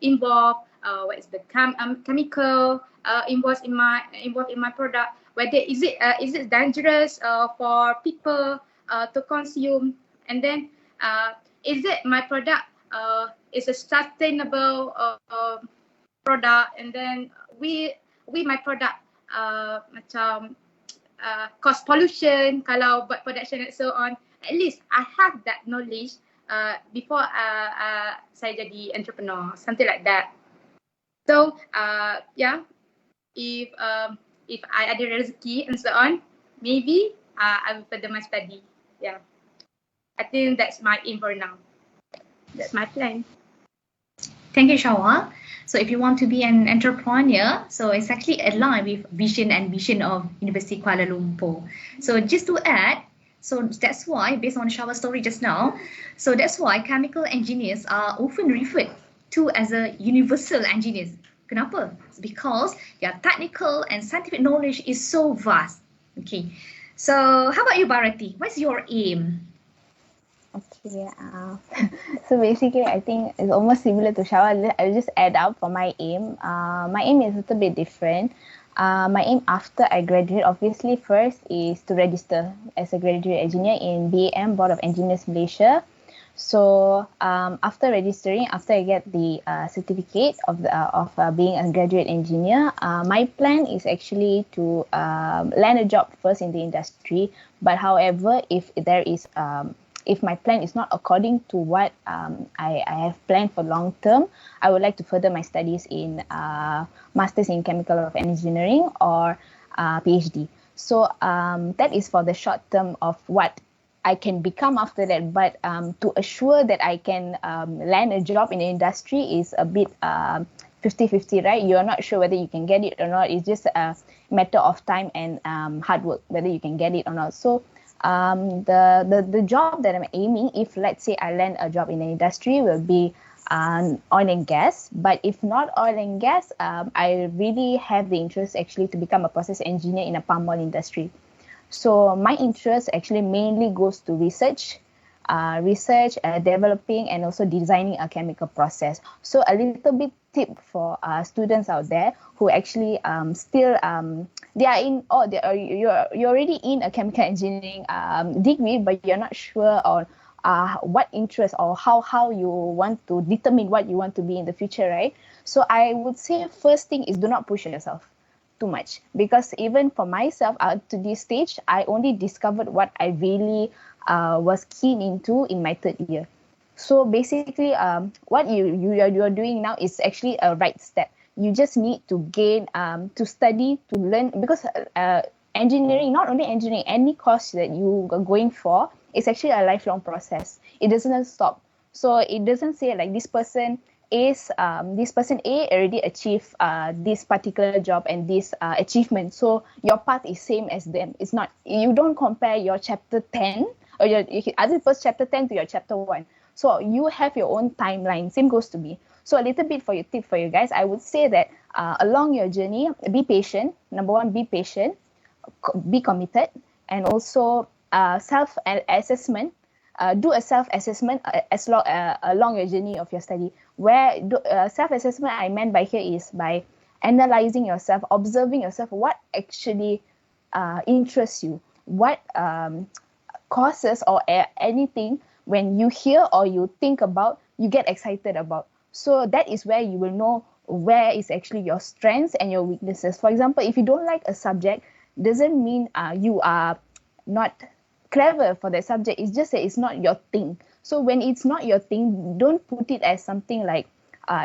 involved, what is the chemical involved in my product, whether is it dangerous for people to consume, and then is it my product is a sustainable product, and then we my product macam cause pollution kalau buat production and so on. At least I have that knowledge before saya jadi entrepreneur, something like that. So yeah, if I ada rezeki and so on, maybe I will further my study. Yeah, I think that's my aim for now. That's my plan. Thank you, Shawal. So if you want to be an entrepreneur, so it's actually aligned with vision and mission of University Kuala Lumpur. So just to add, so that's why, based on Shawal's story just now, so that's why chemical engineers are often referred to as a universal engineers. Kenapa? It's because their technical and scientific knowledge is so vast. Okay. So how about you, Bharati? What's your aim? Okay, so basically I think it's almost similar to Shawal. I'll just add up for my aim. My aim is a little bit different. My aim after I graduate, obviously first is to register as a graduate engineer in BAM, Board of Engineers Malaysia. So after registering, after I get the certificate of being a graduate engineer, my plan is actually to land a job first in the industry. But however, if my plan is not according to what I have planned for long term, I would like to further my studies in Masters in Chemical of Engineering or PhD. So that is for the short term of what I can become after that. But to assure that I can land a job in the industry is a bit 50-50, right? You're not sure whether you can get it or not. It's just a matter of time and hard work, whether you can get it or not. So the job that I'm aiming, if let's say I land a job in the industry, will be oil and gas. But if not oil and gas, I really have the interest actually to become a process engineer in a palm oil industry. So my interest actually mainly goes to research, developing, and also designing a chemical process. So a little bit tip for students out there who actually still they are in you're already in a chemical engineering degree, but you're not sure on what interest or how you want to determine what you want to be in the future, right? So I would say first thing is do not push yourself too much, because even for myself to this stage, I only discovered what I really was keen into in my third year. So basically, what you're doing now is actually a right step. You just need to gain, to study, to learn, because engineering, not only engineering, any course that you are going for is actually a lifelong process. It doesn't stop. So it doesn't say like this person A already achieved this particular job and this achievement. So your path is same as them. It's not. You don't compare your chapter 10 or your other people's chapter 10 to your chapter 1. So you have your own timeline. Same goes to me. So a little bit for your tip for you guys, I would say that along your journey, be patient. Number one, be patient, be committed, and also self-assessment. Do a self-assessment along your journey of your study. Where self-assessment I meant by here is by analyzing yourself, observing yourself, what actually interests you, what causes or anything when you hear or you think about, you get excited about. So that is where you will know where is actually your strengths and your weaknesses. For example, if you don't like a subject, doesn't mean you are not clever for that subject. It's just that it's not your thing. So when it's not your thing, don't put it as something like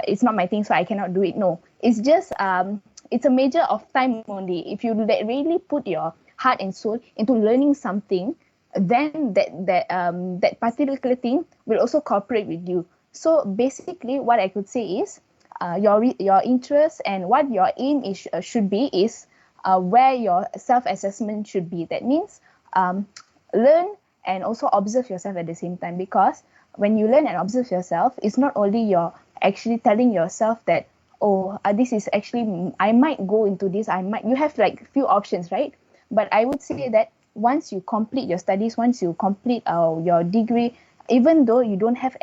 it's not my thing, so I cannot do it. No, it's just it's a matter of time only. If you really put your heart and soul into learning something, then that particular thing will also cooperate with you. So basically, what I could say is your interest and what your aim is should be is where your self-assessment should be. That means learn and also observe yourself at the same time, because when you learn and observe yourself, it's not only you're actually telling yourself that, oh, this is actually, I might go into this, you have like few options, right? But I would say that once you complete your studies, once you complete your degree, even though you don't have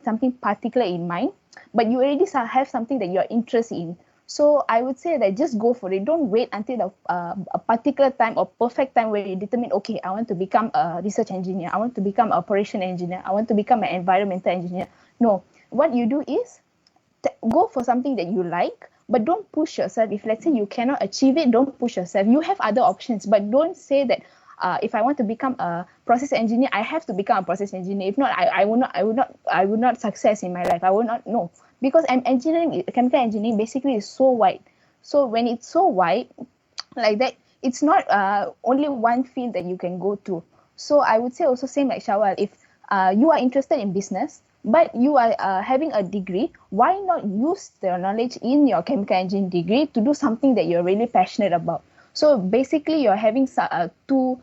something particular in mind, but you already have something that you're interested in. So I would say that just go for it. Don't wait until a particular time or perfect time where you determine, okay, I want to become a research engineer, I want to become an operation engineer, I want to become an environmental engineer. No, what you do is go for something that you like, but don't push yourself. If let's say you cannot achieve it, don't push yourself. You have other options, but don't say that if I want to become a process engineer, I have to become a process engineer. If not, I will not success in my life. I will not know. Because chemical engineering basically is so wide. So when it's so wide like that, it's not only one field that you can go to. So I would say also same like Shawal, if you are interested in business, but you are having a degree, why not use your knowledge in your chemical engineering degree to do something that you're really passionate about? So basically, you're having two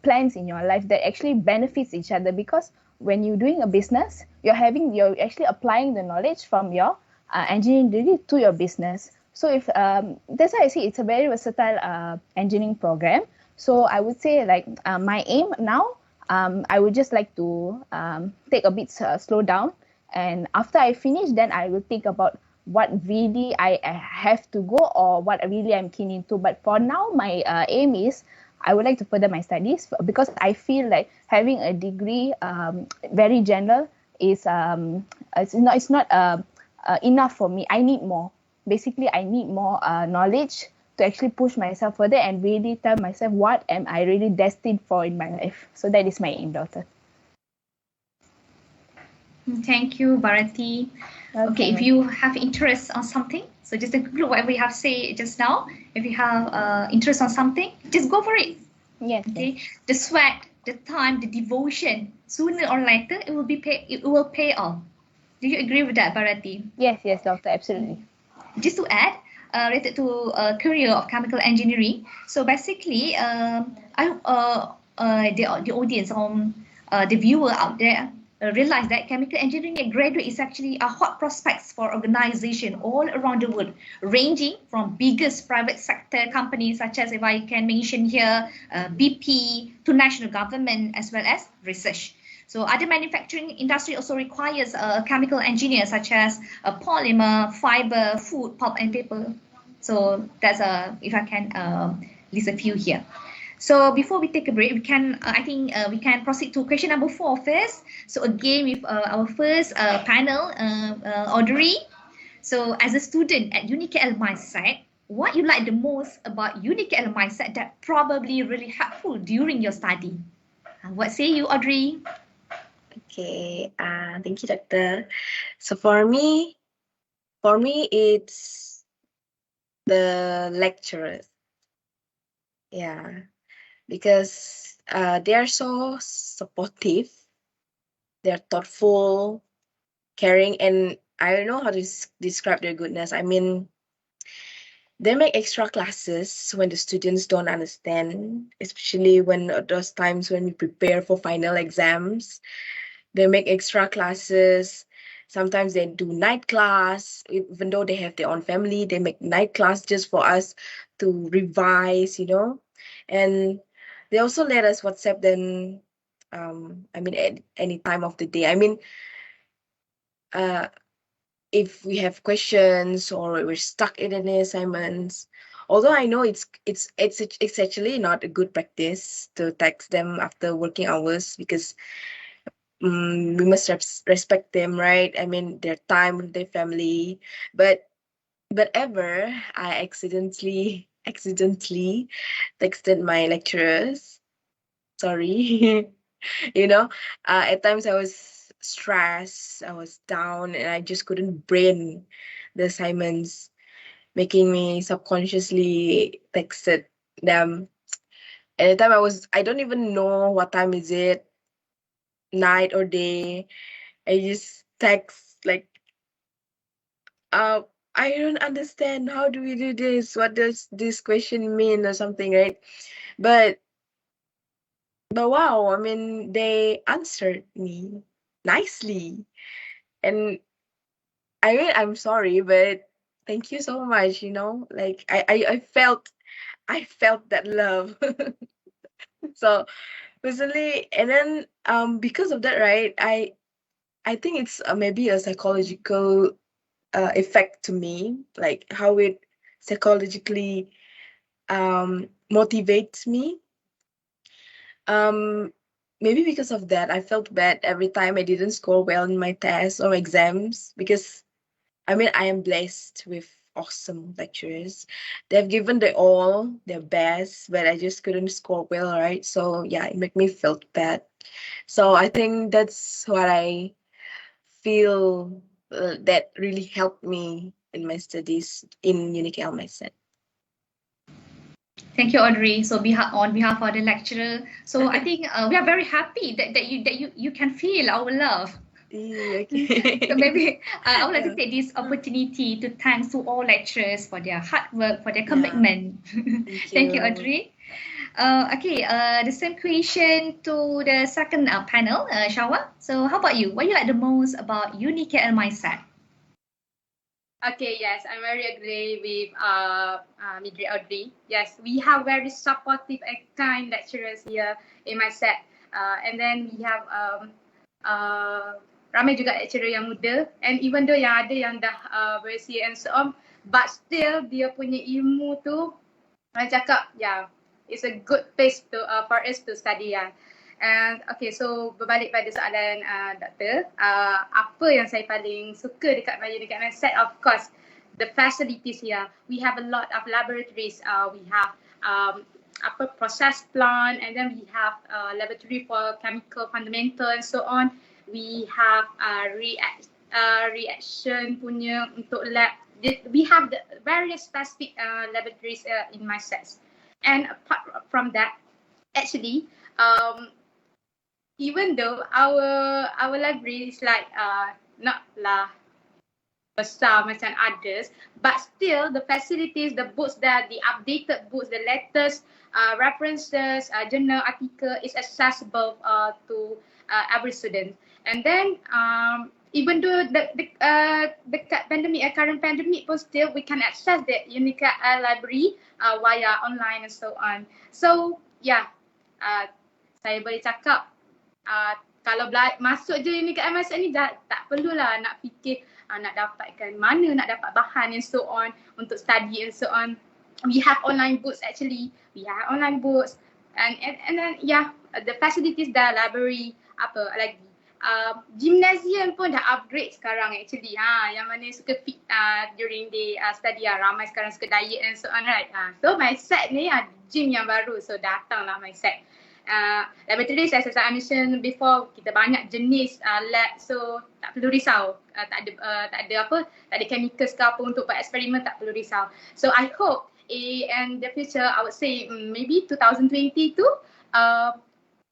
plans in your life that actually benefits each other, because when you're doing a business, you're actually applying the knowledge from your engineering degree to your business. So if that's why I say it's a very versatile engineering program. So I would say like my aim now, I would just like to take a bit slow down, and after I finish, then I will think about what really I have to go or what really I'm keen into. But for now, my aim is I would like to further my studies, because I feel like having a degree, very general, is it's not enough for me. I need more. Basically, I need more knowledge to actually push myself further and really tell myself what am I really destined for in my life. So that is my aim, daughter. Thank you, Bharati. Okay, if you have interest on something, so just to conclude what we have said just now, if you have interest on something, just go for it. Yes. Okay, the sweat, the time, the devotion, sooner or later it will pay off. Do you agree with that, Bharati? Yes, doctor, absolutely. Just to add, related to career of chemical engineering. So basically, the audience, the viewer out there, realize that chemical engineering graduate is actually a hot prospects for organization all around the world, ranging from biggest private sector companies such as, if I can mention here, BP, to national government, as well as research. So other manufacturing industry also requires a chemical engineer such as a polymer, fiber, food, pulp and paper. So that's if I can list a few here. So before we take a break, we can we can proceed to question number 4 first. So again with our first panel, Audrey. So as a student at UniKL Mindset, what you like the most about UniKL Mindset that probably really helpful during your study? What say you, Audrey? Okay, thank you, Doctor. So for me, it's the lecturers. Yeah, because they are so supportive, they're thoughtful, caring, and I don't know how to describe their goodness. I mean, they make extra classes when the students don't understand, especially when those times when we prepare for final exams. They make extra classes. Sometimes they do night class, even though they have their own family, they make night class just for us to revise, you know. And they also let us WhatsApp them, I mean, at any time of the day. I mean, uh, if we have questions or we're stuck in any assignments, although I know it's actually not a good practice to text them after working hours, because we must respect them, right? I mean, their time with their family. But ever I accidentally texted my lecturers. Sorry. you know, at times I was stressed, I was down, and I just couldn't brain the assignments, making me subconsciously texted them. And at the time I don't even know what time is it, night or day. I just text like, uh, I don't understand. How do we do this? What does this question mean or something, right? But wow, I mean, they answered me nicely. And I mean, I'm sorry, but thank you so much, you know? Like I felt that love. So personally, and then because of that, right, I think it's maybe a psychological effect to me, like how it psychologically motivates me. Um, Maybe because of that, I felt bad every time I didn't score well in my tests or exams, because I mean, I am blessed with awesome lecturers. They've given their best, but I just couldn't score well, right? So yeah, it made me feel bad. So I think that's what I feel that really helped me in my studies in UniKL mindset. Thank you, Audrey. So on behalf of the lecturer, so I think we are very happy that you can feel our love. Okay. So maybe I would like to Yeah. take this opportunity to thank to all lecturers for their hard work, for their Yeah. commitment. Thank you, you. Audrey. Okay, the same question to the second panel, Shawa. So how about you? What you like the most about UniKL mindset? Okay, yes, I'm very agree with Midri Audrey. Yes, we have very supportive and kind lecturers here in my set. And then we have ramai juga lecturer yang muda, and even though yang ada yang dah berusia and so on, but still dia punya ilmu tu, orang cakap, yeah, it's a good place to for us to study. Yeah. And okay, so berbalik pada soalan doktor, apa yang saya paling suka dekat dekat mindset? Of course, the facilities here. We have a lot of laboratories. We have process plant, and then we have laboratory for chemical fundamental and so on. We have reaction punya untuk lab. We have the various specific laboratories in my sets. And apart from that, actually, even though our library is like not lah besar macam others, but still the facilities, the books, the updated books, the latest references, journal article is accessible to every student. And then even though the pandemic, current pandemic pun still we can access the UniKL library via online and so on. So yeah, saya boleh cakap kalau masuk je UniKL mindset ni tak perlulah nak fikir nak dapatkan mana nak dapat bahan and so on untuk study and so on. We have online books actually. We have online books and then yeah, the facilities dah, library, apa lagi. Gymnasium pun dah upgrade sekarang actually. Yang mana suka fit during the study, ramai sekarang suka diet and so on, right? So my set ni gym yang baru, so datanglah my set. Laboratory as I mentioned before, kita banyak jenis lab, so tak perlu risau. Tak ada chemicals ke apa untuk buat eksperimen, tak perlu risau. So I hope in the future, I would say maybe 2020 tu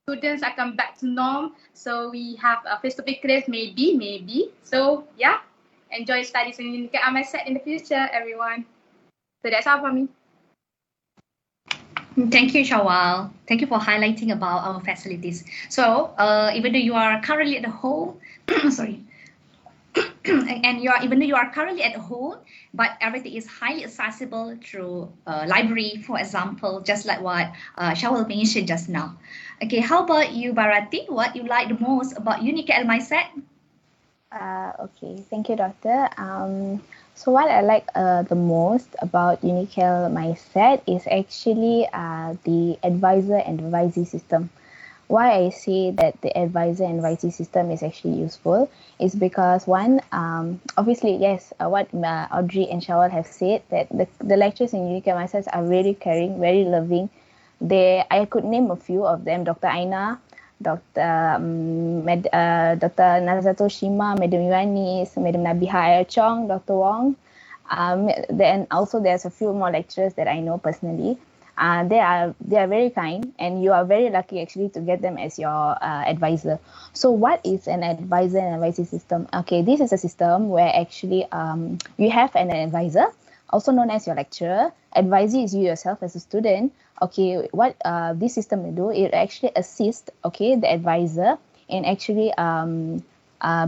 students akan back to norm, so we have a face-to-face class, maybe. So yeah, enjoy studies in UniKL mindset in the future, everyone. So that's all for me. Thank you, Shawal. Thank you for highlighting about our facilities. So, even though you are currently at home, sorry, even though you are currently at home, but everything is highly accessible through library, for example, just like what Shawal mentioned just now. Okay, how about you, Bharati? What you like the most about UniKL mindset? Okay, thank you, Doctor. So what I like the most about UniKL mindset is actually the advisor and advisee system. Why I say that the advisor and advisee system is actually useful is because one, obviously, yes, what Audrey and Shawal have said, that the lectures in UniKL mindset are very caring, very loving. I could name a few of them: Dr. Aina, Dr. Nazato Shima, Madam Yuanis, Madam Nabiha Chong, Dr. Wong. Then also there's a few more lecturers that I know personally. They are very kind, and you are very lucky actually to get them as your advisor. So what is an advisor and advisee system? Okay, this is a system where actually you have an advisor, also known as your lecturer. Advisee is you yourself as a student. Okay, what this system will do, it actually assist, okay, the advisor in actually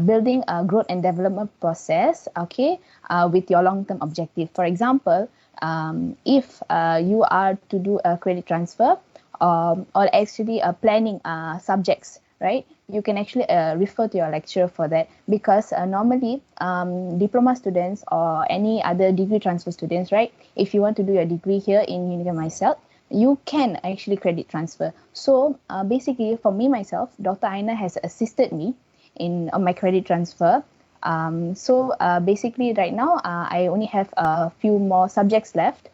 building a growth and development process, okay, with your long-term objective. For example, if you are to do a credit transfer or actually planning subjects, right, you can actually refer to your lecturer for that, because normally diploma students or any other degree transfer students, right, if you want to do your degree here in UniKL myself, you can actually credit transfer. So basically for me myself, Dr. Aina has assisted me in my credit transfer. So basically right now I only have a few more subjects left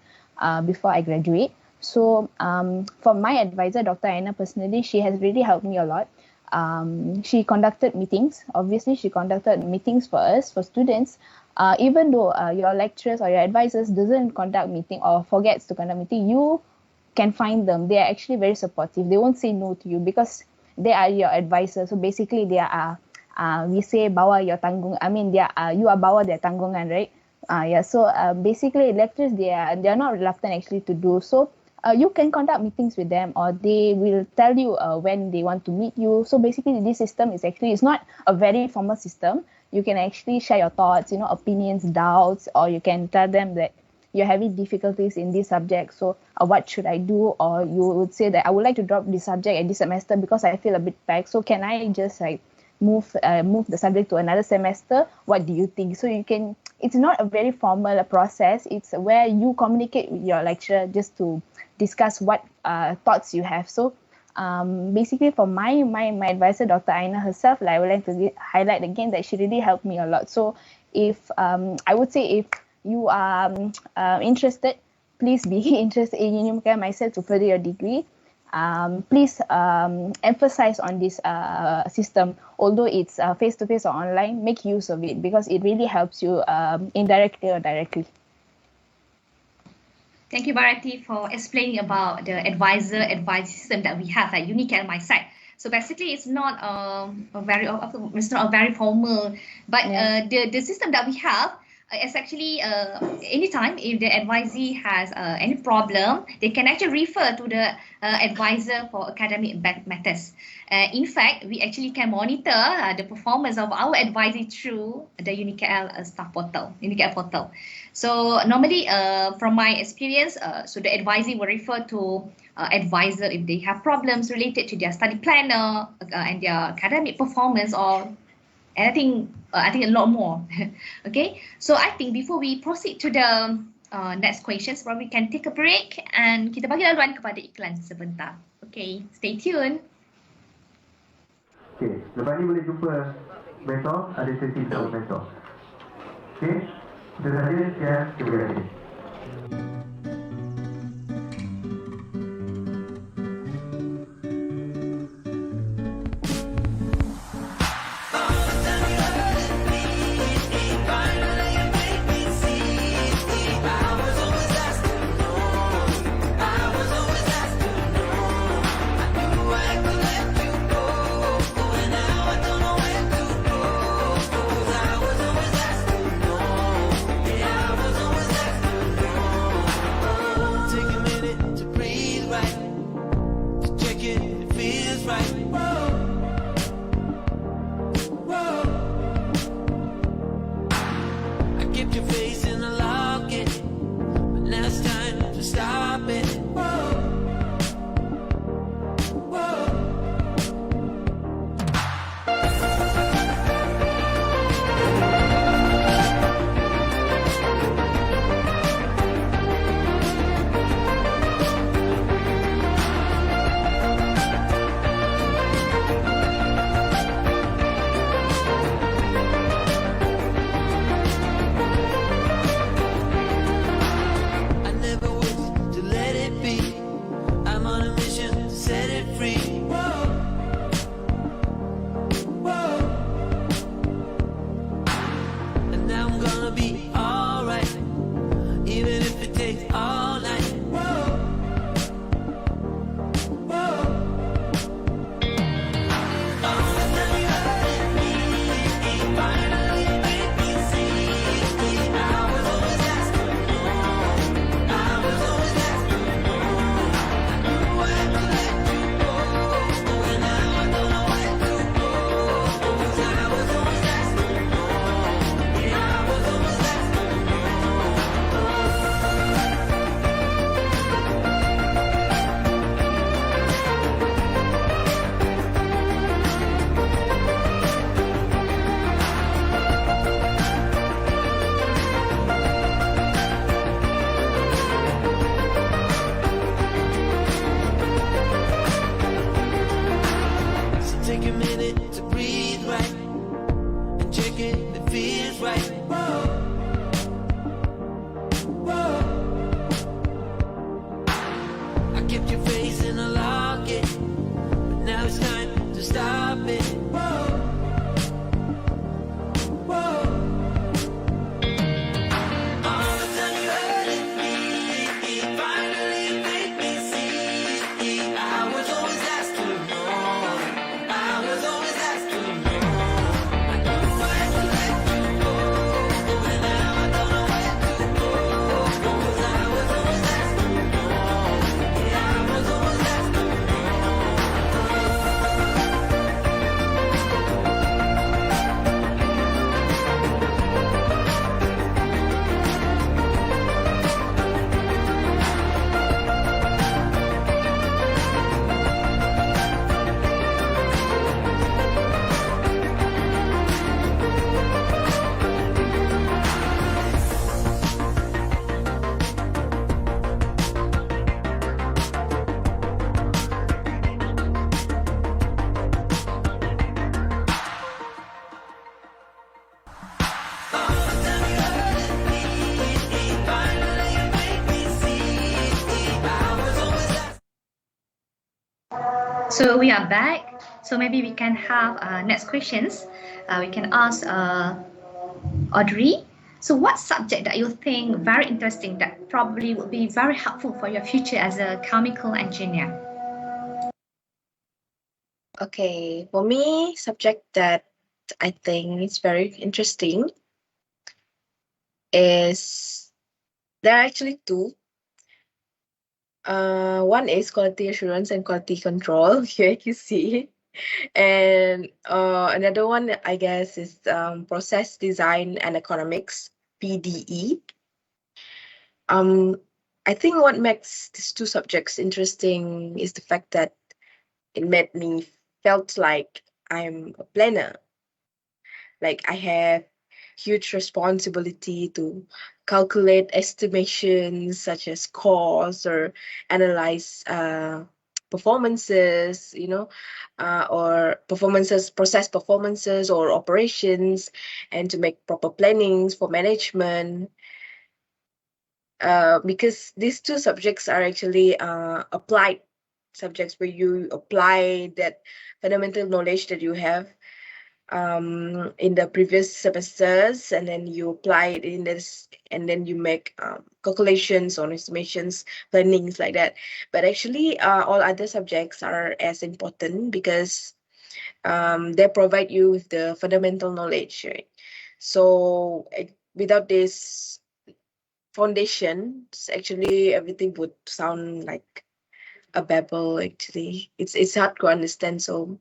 before I graduate. So for my advisor, Dr. Aina personally, she has really helped me a lot. She conducted meetings. Obviously, she conducted meetings for us, for students. Even though your lecturers or your advisors doesn't conduct meeting or forgets to conduct meeting, you can find them. They are actually very supportive. They won't say no to you because they are your advisors. So basically, they are we say bawa your tanggung. I mean, they are you are bawa their tanggungan, right? Yeah. So basically, lecturers they are not reluctant actually to do so. You can conduct meetings with them, or they will tell you when they want to meet you. So basically, this system is actually, it's not a very formal system. You can actually share your thoughts, opinions, doubts, or you can tell them that you're having difficulties in this subject. So what should I do? Or you would say that I would like to drop this subject at this semester because I feel a bit packed. So can I just like move the subject to another semester? What do you think? So you can, it's not a very formal process. It's where you communicate with your lecturer just to discuss what thoughts you have. So basically for my advisor, Dr. Aina herself, I would like to highlight again that she really helped me a lot. So if I would say if you are interested, please be interested in UniKL myself to further your degree. Please emphasize on this system. Although it's face-to-face or online, make use of it because it really helps you indirectly or directly. Thank you, Bharati, for explaining about the advisor system that we have at UniKL myself. So basically, it's not a very formal, but the system that we have is actually anytime if the advisee has any problem, they can actually refer to the advisor for academic matters. In fact, we actually can monitor the performance of our advisee through the UniKL staff portal, UniKL portal. So normally, from my experience, so the advisee will refer to advisor if they have problems related to their study planner and their academic performance or anything. I think a lot more. Okay, so I think before we proceed to the next questions, probably we can take a break and kita bagi laluan kepada iklan sebentar. Okay, stay tuned. Okay, lepas ni boleh jumpa besok, ada sesi bersama besok. Okay, itu sahaja, sekian, terima kasih. a minute to breathe right and check it if it feels right. Whoa. Whoa. I kept your face in a locket, but now it's time to stop it. Whoa. Whoa. All the time you hurted me, finally you made me see. I was always asked to know, I was always asked to know. I knew I had to let you go, but now I don't know where to go. 'Cause I was always asked to know, yeah, I was always asked to know. So we are back. So maybe we can have next questions. We can ask Audrey. So what subject that you think very interesting that probably would be very helpful for your future as a chemical engineer? Okay, for me, subject that I think is very interesting is there are actually two. One is quality assurance and quality control. Here you see, and another one I guess is process design and economics (PDE). I think what makes these two subjects interesting is the fact that it made me felt like I'm a planner. Like I have huge responsibility to calculate estimations such as costs or analyze performances, or process performances or operations, and to make proper plannings for management. Because these two subjects are actually applied subjects where you apply that fundamental knowledge that you have in the previous semesters, and then you apply it in this, and then you make calculations on estimations, plannings like that. But actually, all other subjects are as important because they provide you with the fundamental knowledge, right? So without this foundation, actually everything would sound like a babble. Actually, it's hard to understand. So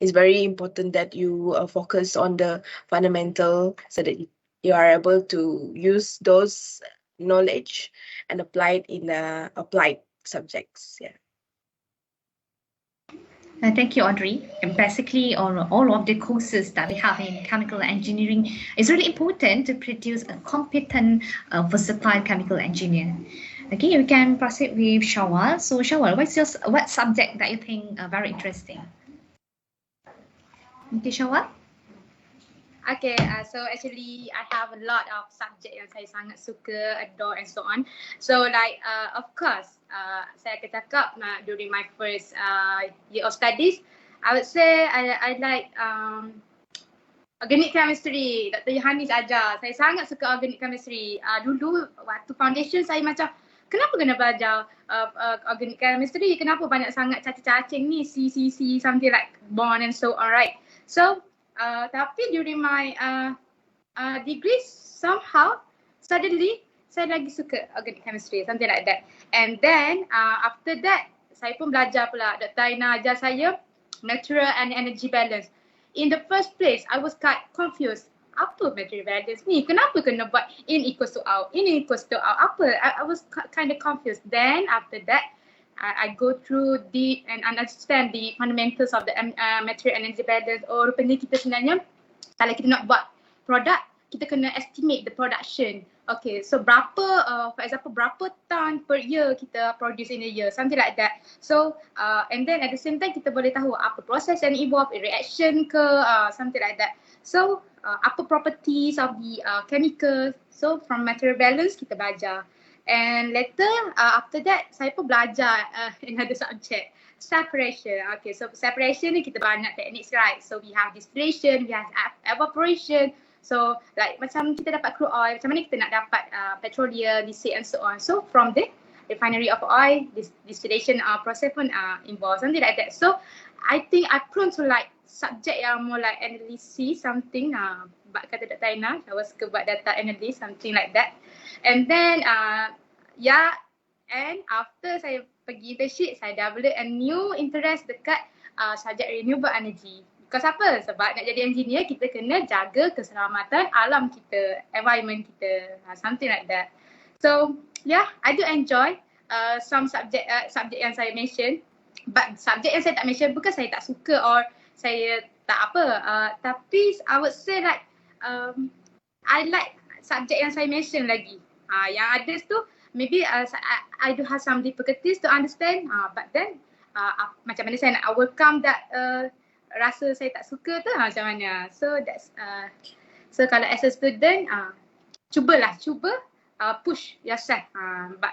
it's very important that you focus on the fundamental so that you are able to use those knowledge and apply it in applied subjects. Yeah. Thank you, Audrey. And basically, all of the courses that we have in chemical engineering is really important to produce a competent, versatile chemical engineer. Okay, we can proceed with Shawal. So, Shawal, what subject that you think very interesting? Okay, Shawal. Okay, so actually I have a lot of subject yang saya sangat suka, adore and so on. So like of course, saya akan cakap during my first year of studies, I would say I like organic chemistry. Dr. Yohanis ajar. Saya sangat suka organic chemistry. Dulu waktu foundation saya macam, kenapa kena belajar organic chemistry? Kenapa banyak sangat cacing-cacing ni, C, something like bond and so on, right? So tapi during my degree, somehow suddenly saya lagi suka organic chemistry, something like that. And then after that, saya pun belajar pula. Dr. Aina ajar saya material and energy balance. In the first place, I was quite confused. Apa material balance ni? Kenapa kena buat in equals to out, in equals to out? Apa? I was kind of confused. Then after that, I go through deep and understand the fundamentals of the material energy balance. Oh, rupanya kita sebenarnya kalau kita nak buat produk, kita kena estimate the production. Okay, so berapa, for example, berapa ton per year kita produce in a year, something like that. So, and then at the same time kita boleh tahu apa proses yang involved, reaction ke, something like that. So, apa properties of the chemical. So, from material balance kita belajar. And later, after that, saya pun belajar another subject, separation. Okay, so separation ni kita banyak teknik, right? So, we have distillation, we have evaporation. So like macam kita dapat crude oil, macam mana kita nak dapat petroleum, diesel and so on. So from the refinery of oil, distillation process pun involved, something like that. So I think I prone to like subject yang more like analysis, something bak kata Dr. Aina, I was suka buat data analysis, something like that. And then and after saya pergi internship, saya develop a new interest dekat subject renewable energy. Because apa? Sebab nak jadi engineer, kita kena jaga keselamatan alam kita, environment kita, something like that. So yeah, I do enjoy some subject yang saya mention. But subject yang saya tak mention bukan saya tak suka or saya tak apa. Tapi I would say like I like subject yang saya mention lagi. Yang others tu maybe I do have some difficulties to understand. But then macam mana saya nak overcome that rasa saya tak suka tu macam mana. So that's so kalau as a student cuba push yourself.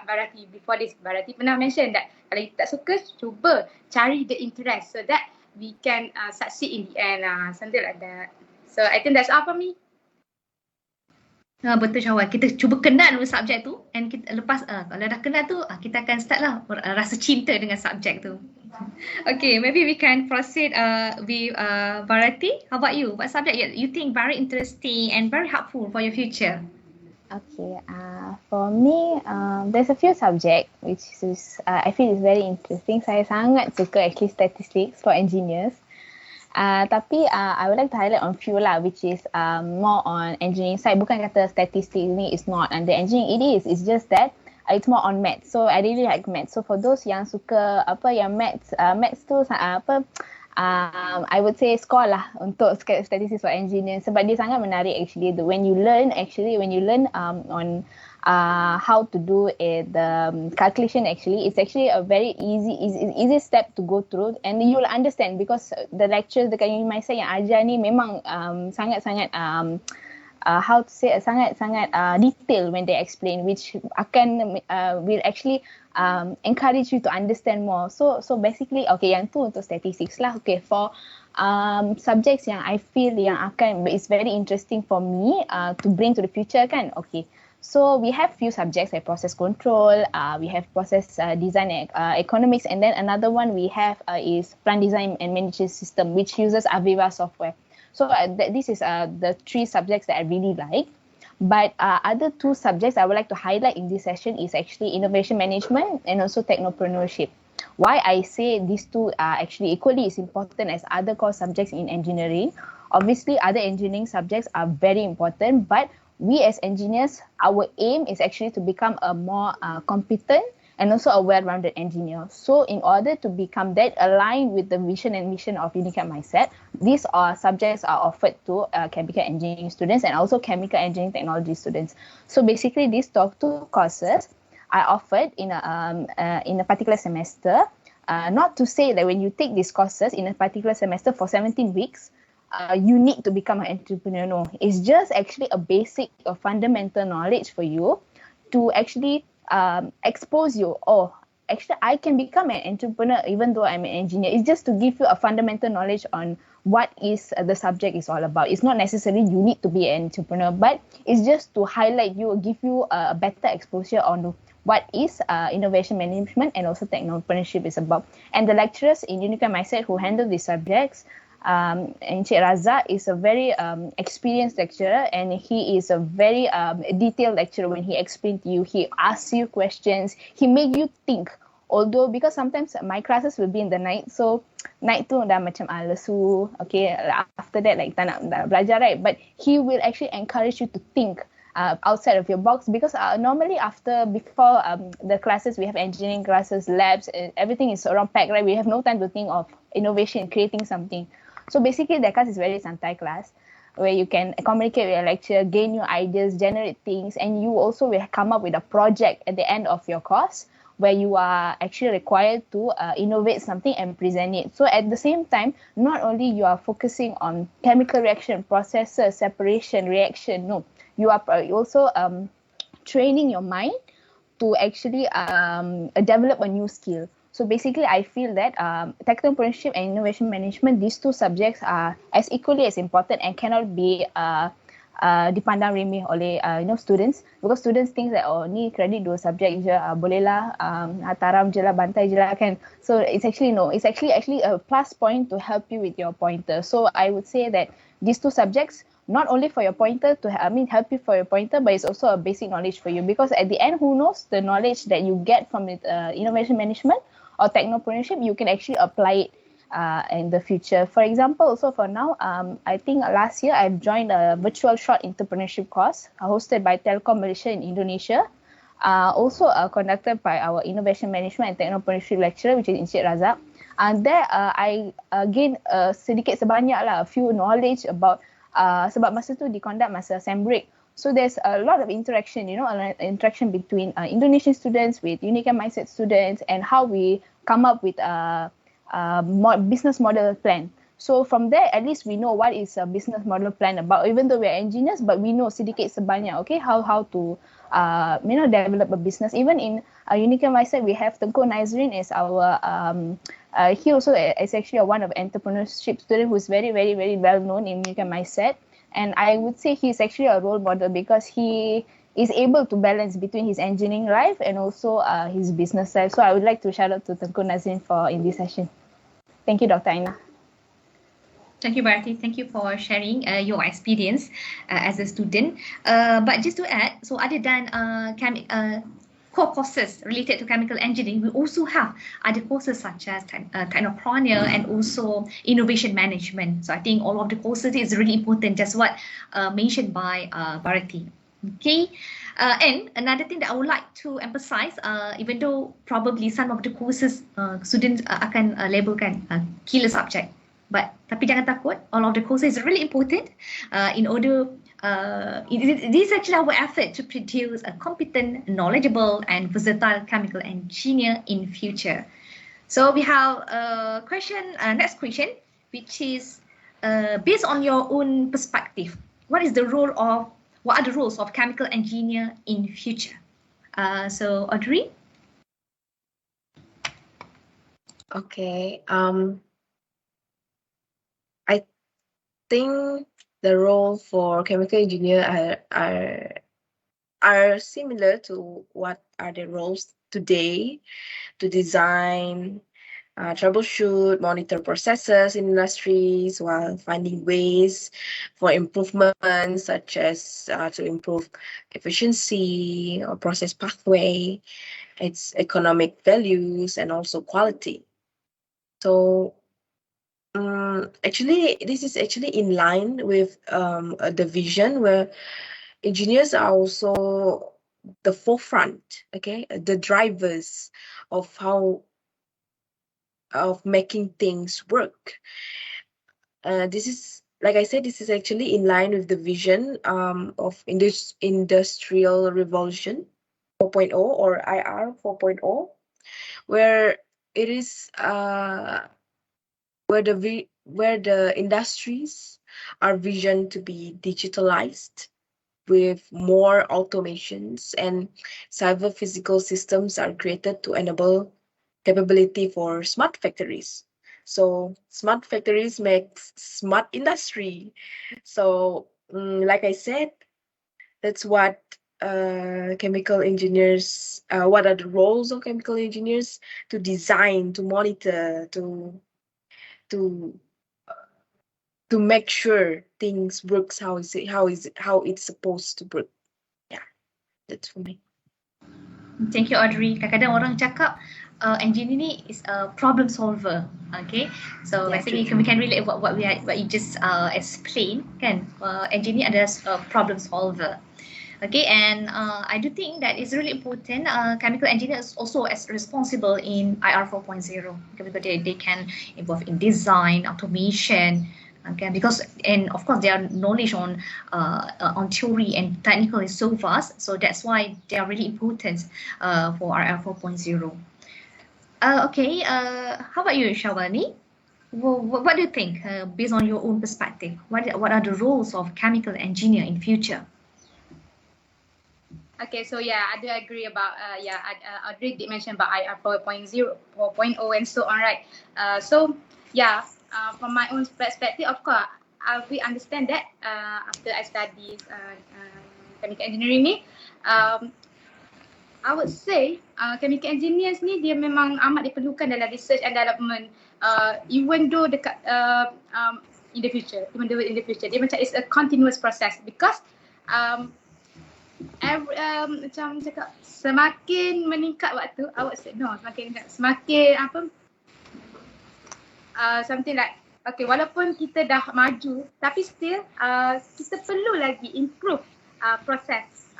Barati before this, Barati pernah mention that kalau you tak suka, cuba cari the interest so that we can succeed in the end, something like that. So I think that's all for me. Betul Syawal, kita cuba kenal dulu subjek tu, and kita lepas kalau dah kenal tu kita akan start lah rasa cinta dengan subjek tu. Okay, maybe we can proceed with Bharati. How about you? What subject you think very interesting and very helpful for your future? Okay, for me, there's a few subject which is I feel is very interesting. Saya sangat suka actually statistics for engineers. Tapi I would like to highlight on few lah, which is more on engineering side. Bukan kata statistics ni is not under engineering, it is. It's just that it's more on maths. So I really like maths. So for those yang suka yang maths tu I would say score lah untuk statistics for engineering, sebab dia sangat menarik actually. When you learn on how to do the calculation, actually it's actually a very easy step to go through, and you will understand because the lectures dekat UniKL yang ajar ni memang sangat-sangat how to say sangat-sangat detail when they explain, which akan will actually encourage you to understand more. So basically, okay, yang tu untuk statistics lah. Okay, for subjects yang I feel yang is very interesting for me to bring to the future kan. Okay, so we have few subjects like process control, we have process design and economics, and then another one we have is plant design and management system, which uses Aviva software. So this is the three subjects that I really like. But other two subjects I would like to highlight in this session is actually innovation management and also technopreneurship. Why I say these two are actually equally as important as other core subjects in engineering. Obviously, other engineering subjects are very important, but we as engineers, our aim is actually to become a more competent and also a well-rounded engineer. So in order to become that aligned with the vision and mission of UniKL mindset, these subjects are offered to chemical engineering students and also chemical engineering technology students. So basically these two courses are offered in a particular semester. Not to say that when you take these courses in a particular semester for 17 weeks, you need to become an entrepreneur. No, it's just actually a basic or fundamental knowledge for you to actually expose you. Oh, actually I can become an entrepreneur even though I'm an engineer. It's just to give you a fundamental knowledge on what is the subject is all about. It's not necessarily you need to be an entrepreneur, but it's just to highlight you, give you a better exposure on what is innovation management and also technopreneurship is about. And the lecturers in UniKL mindset who handle these subjects, Encik Raza is a very experienced lecturer, and he is a very detailed lecturer. When he explains to you, he asks you questions, he make you think. Although because sometimes my classes will be in the night, so night tu dah macam lesu, okay, after that like tak nak belajar, right? But he will actually encourage you to think outside of your box, because normally before the classes, we have engineering classes, labs, everything is around packed, right? We have no time to think of innovation, creating something. So basically, the class is very santai class. where you can communicate with your lecturer, gain new ideas, generate things, and you also will come up with a project at the end of your course where you are actually required to innovate something and present it. So at the same time, not only you are focusing on chemical reaction, processes, separation, reaction, no, you are also training your mind to actually develop a new skill. So basically, I feel that technical entrepreneurship and innovation management, these two subjects are as equally as important and cannot be dipandang remeh oleh students, because students think that ni kredit 2 subjek je, boleh lah, taram je lah, bantai je lah kan. So it's actually no, it's actually a plus point to help you with your pointer. So I would say that these two subjects, not only for your pointer to help you for your pointer, but it's also a basic knowledge for you, because at the end, who knows, the knowledge that you get from innovation management or technopreneurship, you can actually apply it in the future. For example, also for now, I think last year I've joined a virtual short entrepreneurship course hosted by Telkom Malaysia in Indonesia, also conducted by our innovation management and technopreneurship lecturer, which is Encik Razak. There I gained sedikit sebanyak lah, a few knowledge about sebab masa tu di-conduct masa sem break. So there's a lot of interaction, interaction between Indonesian students with UniKL mindset students, and how we come up with business model plan. So from there, at least we know what is a business model plan about. Even though we are engineers, but we know sedikit sebanyak, okay, how to develop a business. Even in UniKL mindset, we have Tengku Nazrin as our he also is actually one of entrepreneurship student who's very, very, very well known in UniKL mindset. And I would say he's actually a role model because he is able to balance between his engineering life and also his business life. So I would like to shout out to Tengku Nazrin in this session. Thank you, Dr. Aina. Thank you, Bharati. Thank you for sharing your experience as a student. But just to add, so other than core courses related to chemical engineering, we also have other courses such as technopreneurship and also innovation management. So I think all of the courses is really important, just what mentioned by Bharati. Okay, and another thing that I would like to emphasize, even though probably some of the courses students akan labelkan killer subject, but tapi jangan takut, all of the courses is really important in order. It is actually our effort to produce a competent, knowledgeable, and versatile chemical engineer in future. So we have a question, next question, which is based on your own perspective, what are the roles of chemical engineer in future? So Audrey? Okay. I think the role for chemical engineer are similar to what are the roles today, to design, troubleshoot, monitor processes in industries while finding ways for improvement, such as to improve efficiency or process pathway, its economic values, and also quality. So actually, this is actually in line with the vision where engineers are also the forefront, okay, the drivers of making things work. This is, like I said, this is actually in line with the vision of Industrial Revolution 4.0 or IR 4.0, where it is where the industries are visioned to be digitalized with more automations, and cyber physical systems are created to enable capability for smart factories. So smart factories make smart industry. So like I said, that's what chemical engineers, what are the roles of chemical engineers? To design, to monitor, to make sure things works how it's supposed to work. Yeah, that's for me. Thank you, Audrey. Kadang-kadang orang cakap engineer ni is a problem solver. Okay, so Yeah, basically true. we can relate what you just explained, kan? Engineer adalah a problem solver. Okay, and I do think that it's really important. Chemical engineers also as responsible in IR 4.0 because they can involve in design, automation, Okay, because and of course their knowledge on theory and technical is so vast, so that's why they are really important for RL 4.0. Okay, how about you, Shawani? What do you think, based on your own perspective? What are the roles of chemical engineer in future? Okay, so yeah, I do agree about Audrey did mention about IR 4.0, 4.0 and so on, right? So yeah, from my own perspective, of course, we understand that after I study chemical engineering ni, I would say chemical engineers ni dia memang amat diperlukan dalam research and development, even though dekat in the future, dia macam it's a continuous process because macam cakap semakin meningkat waktu, I would say semakin apa something like okay, walaupun kita dah maju tapi still kita perlu lagi improve proses,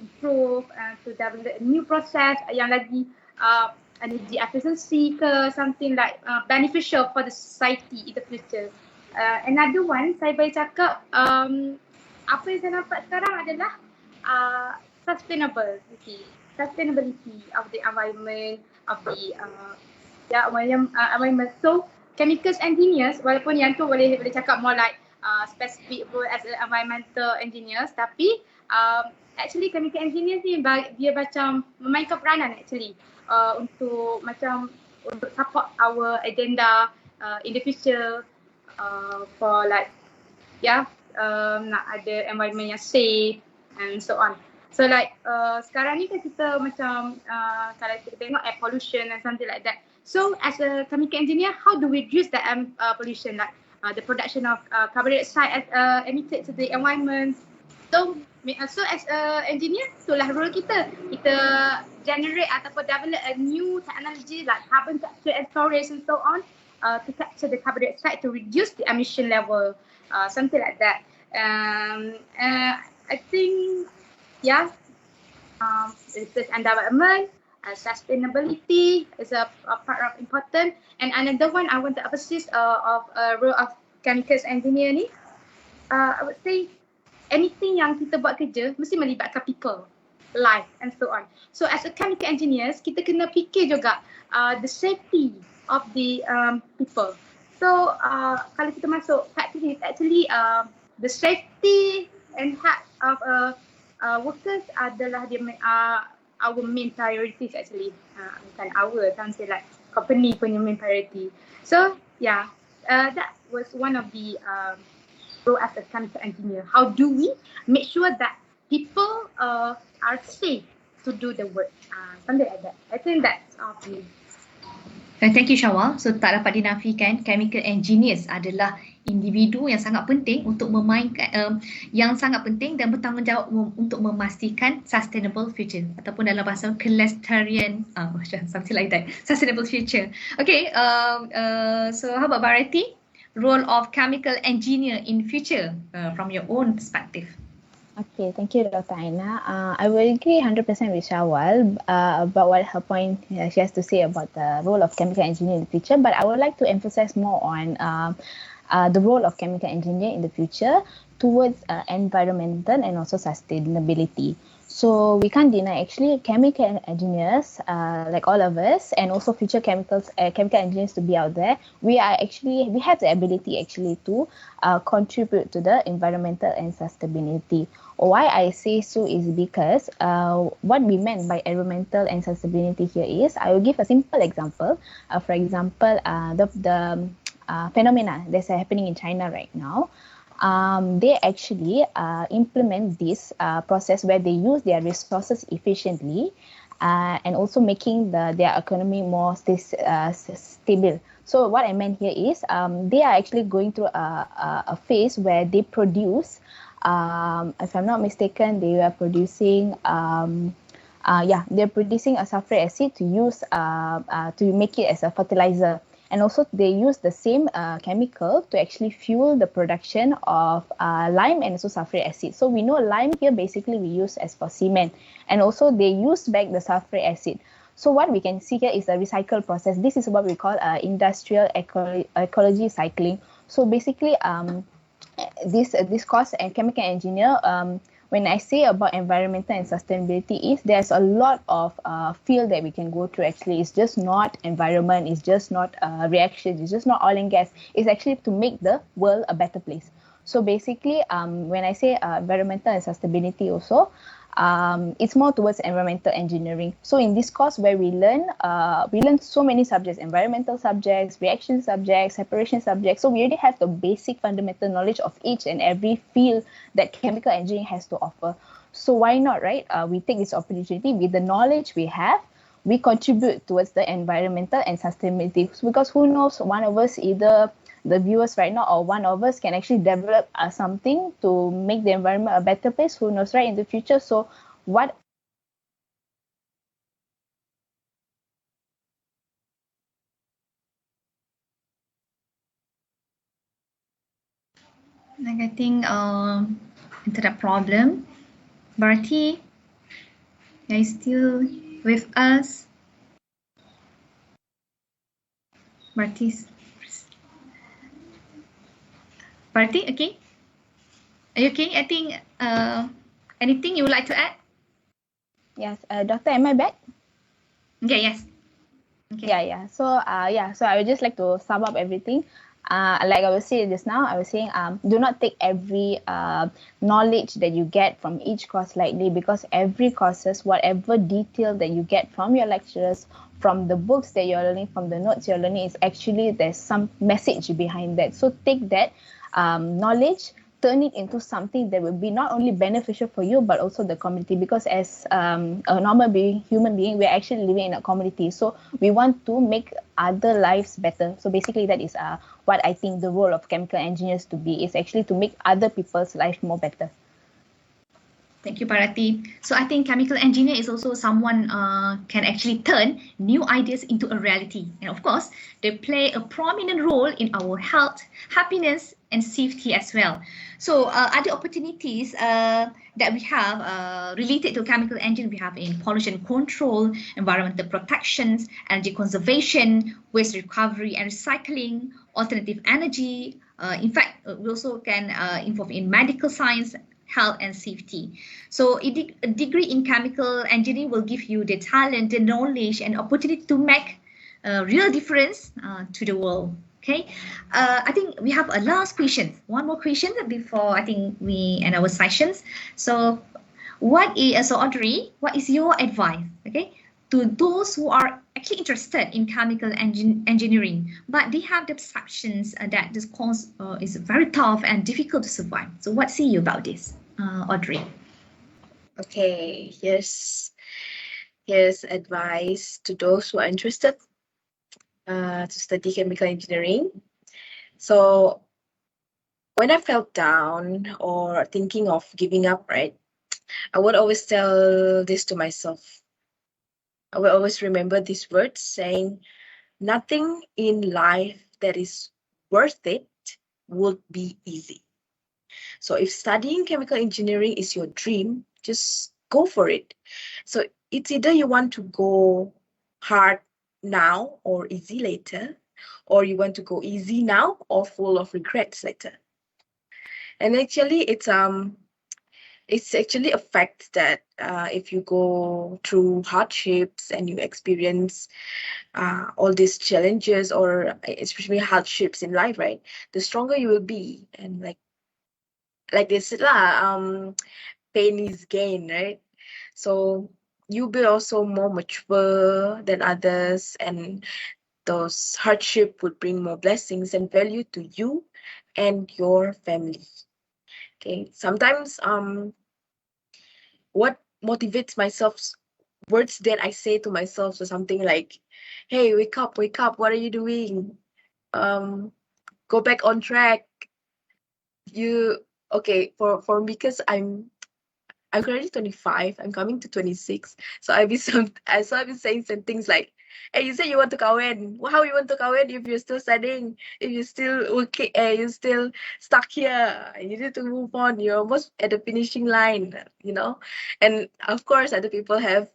improve to develop new process yang lagi energy efficiency ke something like beneficial for the society in the future. Another one saya boleh cakap apa yang saya nampak sekarang adalah sustainability of the environment, of the environment. So chemicals engineers, walaupun yang tu boleh cakap more like specific role as environmental engineers, tapi actually chemical engineers ni dia macam memainkan peranan actually untuk support our agenda in the future for like nak ada environment yang safe and so on. So like sekarang ni kan kita macam kalau kita tengok air pollution and something like that. So as a chemical engineer, how do we reduce the pollution, like the production of carbon dioxide emitted to the environment? So as a engineer, itulah role kita. Kita generate ataupun develop a new technology like carbon capture and storage and so on to capture the carbon dioxide to reduce the emission level, something like that. I think, research and development, sustainability is a part of important. And another one I want to emphasize of role of chemicals engineer ni, I would say anything yang kita buat kerja mesti melibatkan people, life and so on. So as a chemical engineers, kita kena fikir juga the safety of the people. So kalau kita masuk factory, actually the safety and health of workers adalah our main priorities actually. Bukan our, something like company punya main priority. So that was one of the role as a chemical engineer. How do we make sure that people are safe to do the work? Something like that. I think that's all for me. Thank you, Syawal. So tak dapat dinafikan chemical engineers adalah individu yang sangat penting untuk memainkan yang sangat penting dan bertanggungjawab untuk memastikan sustainable future ataupun dalam bahasa kelestarian something like that, sustainable future. Okay, so how about Bharati? Role of chemical engineer in future from your own perspective. Okay, thank you, Dr. Aina. I will agree 100% with Syawal about what her point she has to say about the role of chemical engineer in the future, but I would like to emphasize more on the role of chemical engineer in the future towards environmental and also sustainability. So we can't deny actually chemical engineers, like all of us, and also future chemical engineers to be out there. We have the ability actually to contribute to the environmental and sustainability. Why I say so is because what we meant by environmental and sustainability here is, I will give a simple example. For example, the phenomena that's happening in China right now. They actually implement this process where they use their resources efficiently and also making their economy more stable. So what I meant here is they are actually going through a phase where they produce, if I'm not mistaken, they are producing they're producing a sulfuric acid to use to make it as a fertilizer. And also they use the same chemical to actually fuel the production of lime and also sulfuric acid. So we know lime here basically we use as for cement, and also they use back the sulfuric acid. So what we can see here is a recycle process. This is what we call industrial ecology cycling. So basically, this course and chemical engineer, when I say about environmental and sustainability, is there's a lot of field that we can go through. Actually, it's just not environment, it's just not reaction, it's just not oil and gas. It's actually to make the world a better place. So basically, when I say environmental and sustainability also, it's more towards environmental engineering. So in this course where we learn so many subjects, environmental subjects, reaction subjects, separation subjects. So we already have the basic fundamental knowledge of each and every field that chemical engineering has to offer. So why not, right? We take this opportunity with the knowledge we have, we contribute towards the environmental and sustainability, because who knows, one of us, either the viewers right now or one of us, can actually develop something to make the environment a better place. Who knows, right, in the future. So what Like I think internet problem. Bharti, are you still with us? Bharti, okay? Are you okay? I think anything you would like to add? Yes, Doctor, am I back? Okay, yes. Okay. Yeah. So I would just like to sum up everything. Like I was saying just now, I was saying, do not take every knowledge that you get from each course lightly, because every courses, whatever detail that you get from your lecturers, from the books that you're learning, from the notes you're learning, is actually there's some message behind that. So take that knowledge, turn it into something that will be not only beneficial for you but also the community, because as a normal human being, we're actually living in a community, so we want to make other lives better. So basically that is what I think the role of chemical engineers to be, is actually to make other people's life more better. Thank you, Bharati. So I think chemical engineer is also someone can actually turn new ideas into a reality. And of course, they play a prominent role in our health, happiness, and safety as well. So other opportunities that we have related to chemical engineering, we have in pollution control, environmental protections, energy conservation, waste recovery and recycling, alternative energy. In fact, we also can involve in medical science, health and safety. So a degree in chemical engineering will give you the talent, the knowledge and opportunity to make a real difference to the world. Okay, I think we have a last question, one more question before I think we end our sessions. So Audrey, what is your advice, okay, to those who are actually interested in chemical engineering, but they have the perceptions that this course is very tough and difficult to survive. So what say you about this, Audrey? Okay, here's advice to those who are interested to study chemical engineering. So when I felt down or thinking of giving up, right, I would always tell this to myself. I will always remember these words saying, nothing in life that is worth it would be easy. So if studying chemical engineering is your dream, just go for it. So it's either you want to go hard now or easy later, or you want to go easy now or full of regrets later. And actually it's actually a fact that if you go through hardships and you experience all these challenges, or especially hardships in life, right, the stronger you will be. And like they said pain is gain, right? So you'll be also more mature than others, and those hardship would bring more blessings and value to you and your family. Okay, sometimes what motivates myself, words that I say to myself, so something like, hey, wake up, what are you doing? Go back on track. Okay, for me, because I'm currently 25, I'm coming to 26. So I've been saying some things like, hey, you said you want to kawin. Well, how you want to kawin if you're still studying, if you're still working, you're still stuck here, you need to move on, you're almost at the finishing line, you know? And of course other people have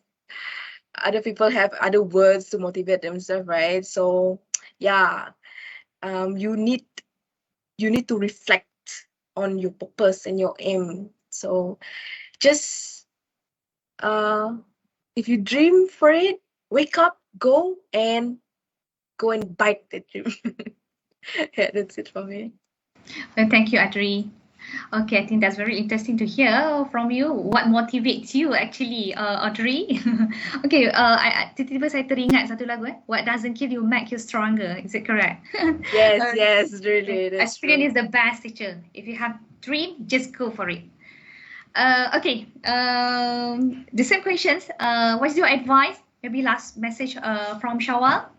other words to motivate themselves, right? So yeah, you need you need to reflect on your purpose and your aim. So just if you dream for it, wake up, go and bite the dream. Yeah, that's it for me. Well, thank you, Adri. Okay, I think that's very interesting to hear from you. What motivates you actually, Audrey? Okay, tiba-tiba saya teringat satu lagu. What doesn't kill you make you stronger. Is it correct? Yes, really. That's Experience is true. the best teacher. If you have dream, just go for it. Okay, the same questions. What's your advice? Maybe last message from Shawal.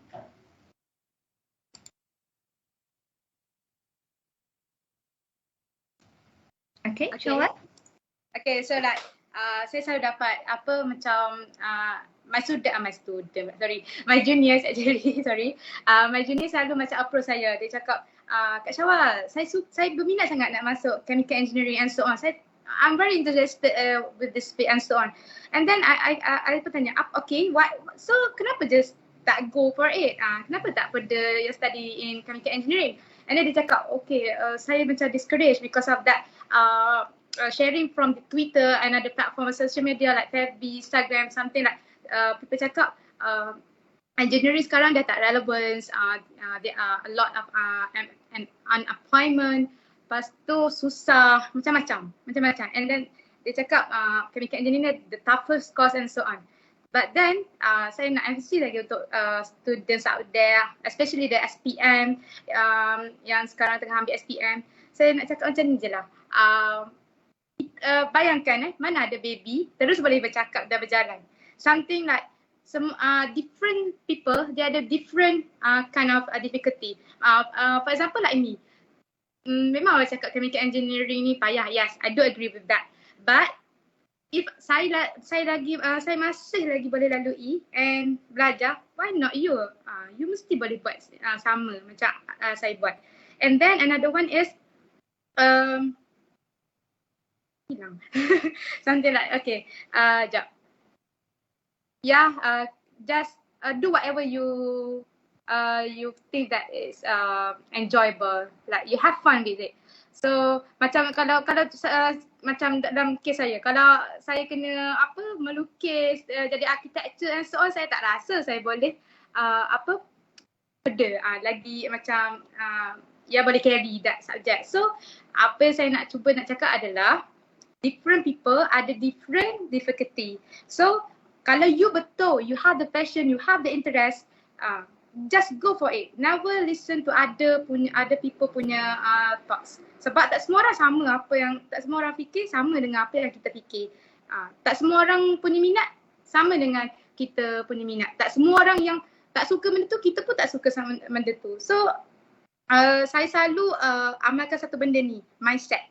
Okay, Shawal. Okay, so like saya selalu dapat apa macam my juniors actually my juniors selalu macam approach saya. Dia cakap, Kak Syawal, saya berminat sangat nak masuk chemical engineering and so on. I'm very interested with this field and so on. And then I bertanya, okay, so kenapa just tak go for it? Kenapa tak further study in chemical engineering? And then dia cakap, okay, saya macam discouraged because of that sharing from the Twitter and other platforms, social media like FB, Instagram, something like people cakap engineering sekarang dah tak relevant, there are a lot of unemployment, lepas tu susah, macam-macam. And then dia cakap chemical engineering the toughest course and so on. But then saya nak emphasize lagi untuk students out there, especially the SPM yang sekarang tengah ambil SPM. Saya nak cakap macam ni je lah. Bayangkan mana ada baby terus boleh bercakap dan berjalan. Something like different people, they ada different kind of difficulty. For example like me, memang orang cakap chemical engineering ni payah. Yes, I do agree with that. But if saya masih lagi boleh lalui and belajar, why not you? You mesti boleh buat sama macam saya buat. And then another one is hilang. Something like, okay, jap. Yeah, just do whatever you think that is enjoyable. Like you have fun with it. So macam kalau macam dalam kes saya, kalau saya kena melukis, jadi architecture and so on, saya tak rasa saya boleh lagi macam boleh carry that subject. So apa yang saya nak cuba nak cakap adalah different people ada different difficulty. So kalau you betul, you have the passion, you have the interest, just go for it. Never listen to other people punya thoughts. Sebab tak semua orang sama, tak semua orang fikir sama dengan apa yang kita fikir. Tak semua orang punya minat sama dengan kita punya minat. Tak semua orang yang tak suka benda tu, kita pun tak suka sama benda tu. So saya selalu amalkan satu benda ni, mindset.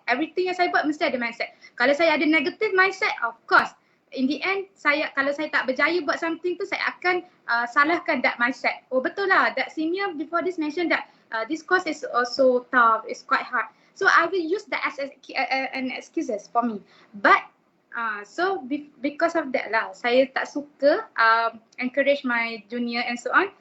Everything yang saya buat mesti ada mindset. Kalau saya ada negative mindset, of course, in the end, kalau saya tak berjaya buat something tu, saya akan salahkan that mindset. Oh betul lah, that senior before this mentioned that this course is also tough, it's quite hard. So I will use that as an excuses for me. But so because of that lah, saya tak suka encourage my junior and so on.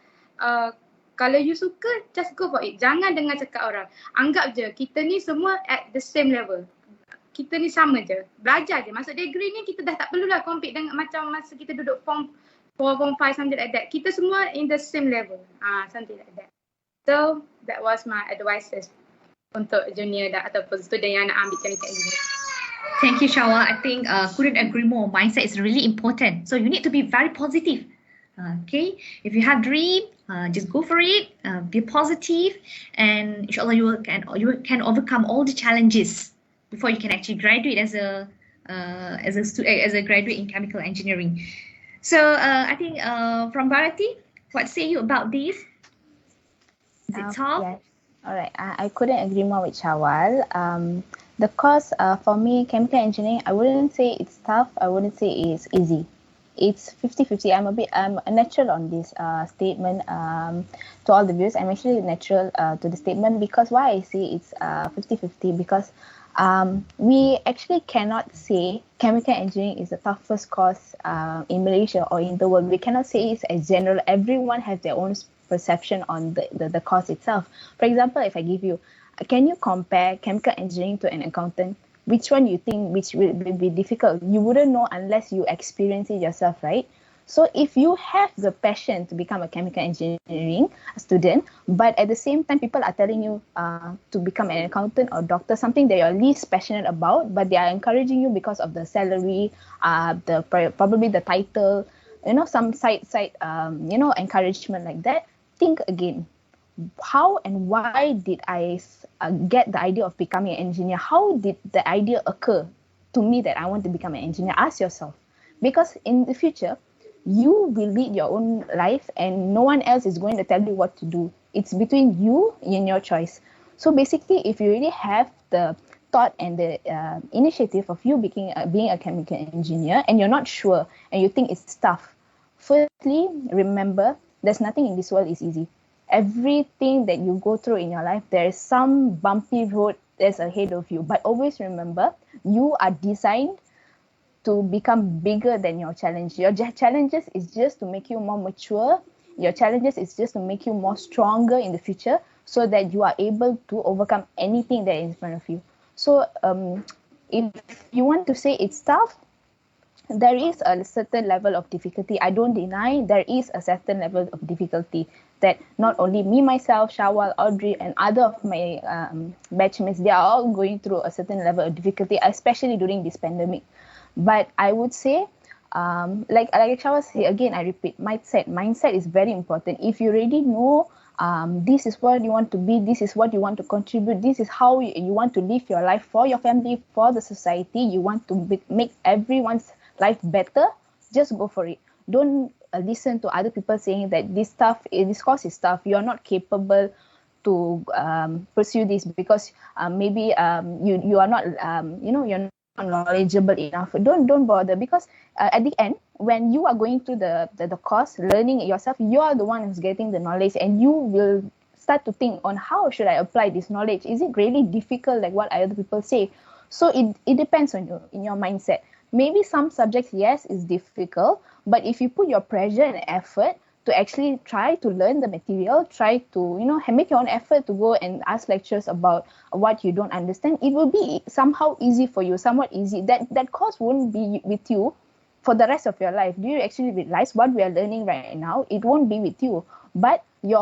Kalau you suka, just go for it. Jangan dengar cakap orang. Anggap je, kita ni semua at the same level. Kita ni sama je. Belajar je. Masuk degree ni kita dah tak perlulah compete dengan macam masa kita duduk form 4, form 5, something like that. Kita semua in the same level. Something like that. So, that was my advices untuk junior ataupun student yang nak ambil chemical engineering. Thank you, Shawa. I think couldn't agree more. Mindset is really important. So you need to be very positive. Okay, if you have dream, just go for it. Be positive, and inshallah you can overcome all the challenges before you can actually graduate as a graduate in chemical engineering. So I think from Bharati, what say you about this? Is it tough? Yes. All right. I couldn't agree more with Shawal. The course for me, chemical engineering, I wouldn't say it's tough. I wouldn't say it's easy. It's 50-50. I'm a natural on this statement to all the viewers. I'm actually natural to the statement because why I say it's 50-50 because we actually cannot say chemical engineering is the toughest course in Malaysia or in the world. We cannot say it's as general. Everyone has their own perception on the course itself. For example, if I give you Can you compare chemical engineering to an accountant? Which one you think which will be difficult? You wouldn't know unless you experience it yourself, right? So if you have the passion to become a chemical engineering student, but at the same time people are telling you to become an accountant or doctor, something that you're least passionate about, but they are encouraging you because of the salary, probably the title, some side encouragement like that. Think again. How and why did I get the idea of becoming an engineer? How did the idea occur to me that I want to become an engineer? Ask yourself, because in the future, you will lead your own life and no one else is going to tell you what to do. It's between you and your choice. So basically, if you really have the thought and the initiative of you being a chemical engineer and you're not sure and you think it's tough, firstly, remember, there's nothing in this world is easy. Everything that you go through in your life, there is some bumpy road that's ahead of you. But always remember, you are designed to become bigger than your challenge. Your challenges is just to make you more mature. Your challenges is just to make you more stronger in the future so that you are able to overcome anything that is in front of you. So if you want to say it's tough, there is a certain level of difficulty. I don't deny there is a certain level of difficulty that not only me, myself, Shawal, Audrey, and other of my batchmates, they are all going through a certain level of difficulty, especially during this pandemic. But I would say, like Shawal said, again, I repeat, mindset is very important. If you already know this is what you want to be, this is what you want to contribute, this is how you want to live your life for your family, for the society, you want to make everyone's life better, just go for it. Don't listen to other people saying that this course is tough, you're not capable to pursue this because maybe you are not you're not knowledgeable enough. Don't bother, because at the end, when you are going through the course, learning it yourself, you are the one who's getting the knowledge, and you will start to think on how should I apply this knowledge. Is it really difficult like what other people say? So it depends on you, in your mindset. Maybe some subjects, yes, is difficult, but if you put your pressure and effort to actually try to learn the material, try to, make your own effort to go and ask lecturers about what you don't understand, it will be somehow easy for you, somewhat easy. That course won't be with you for the rest of your life. Do you actually realize what we are learning right now? It won't be with you, but the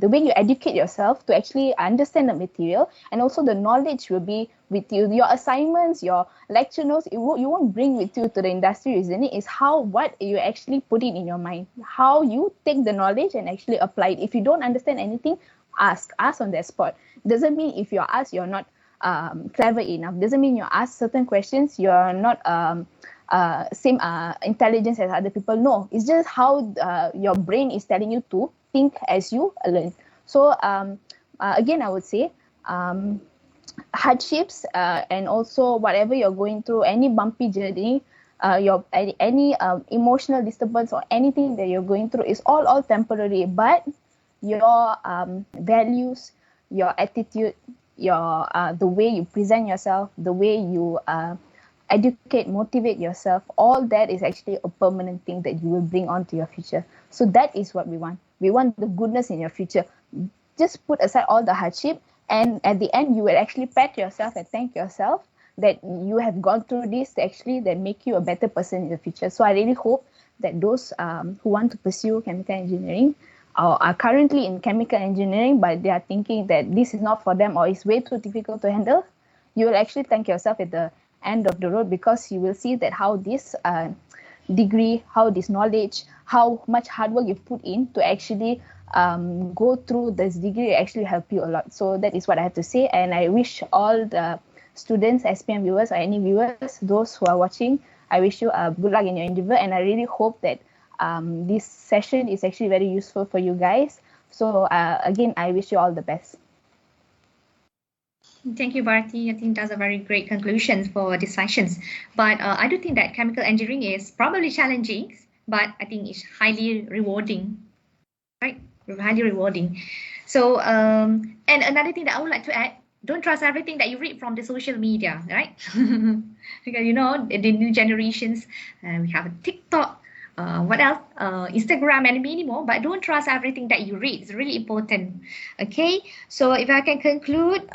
way you educate yourself to actually understand the material, and also the knowledge will be with you. Your assignments, your lecture notes, you won't bring with you to the industry, isn't it? It's what you actually put it in your mind, how you take the knowledge and actually apply it. If you don't understand anything, ask on that spot. Doesn't mean if you're asked you're not clever enough. Doesn't mean you ask certain questions you're not same intelligence as other people. No, it's just how your brain is telling you to think as you learn. So again, I would say hardships and also whatever you're going through, any bumpy journey, any emotional disturbance or anything that you're going through is all temporary. But your values, your attitude, your the way you present yourself, the way you educate, motivate yourself, all that is actually a permanent thing that you will bring on to your future. So that is what we want. We want the goodness in your future. Just put aside all the hardship, and at the end you will actually pat yourself and thank yourself that you have gone through this to actually then make you a better person in the future. So I really hope that those who want to pursue chemical engineering or are currently in chemical engineering but they are thinking that this is not for them or it's way too difficult to handle, you will actually thank yourself at the end of the road, because you will see that how this degree, how this knowledge, how much hard work you've put in to actually go through this degree actually help you a lot. So that is what I have to say, and I wish all the students, SPM viewers or any viewers, those who are watching, I wish you good luck in your endeavor, and I really hope that this session is actually very useful for you guys. So again, I wish you all the best. Thank you, Bharati. I think that's a very great conclusion for these sessions. But I do think that chemical engineering is probably challenging, but I think it's highly rewarding, right? Highly rewarding. So, and another thing that I would like to add, don't trust everything that you read from the social media, right? Because, the new generations, we have TikTok, what else? Instagram and many more, but don't trust everything that you read. It's really important. Okay, so if I can conclude,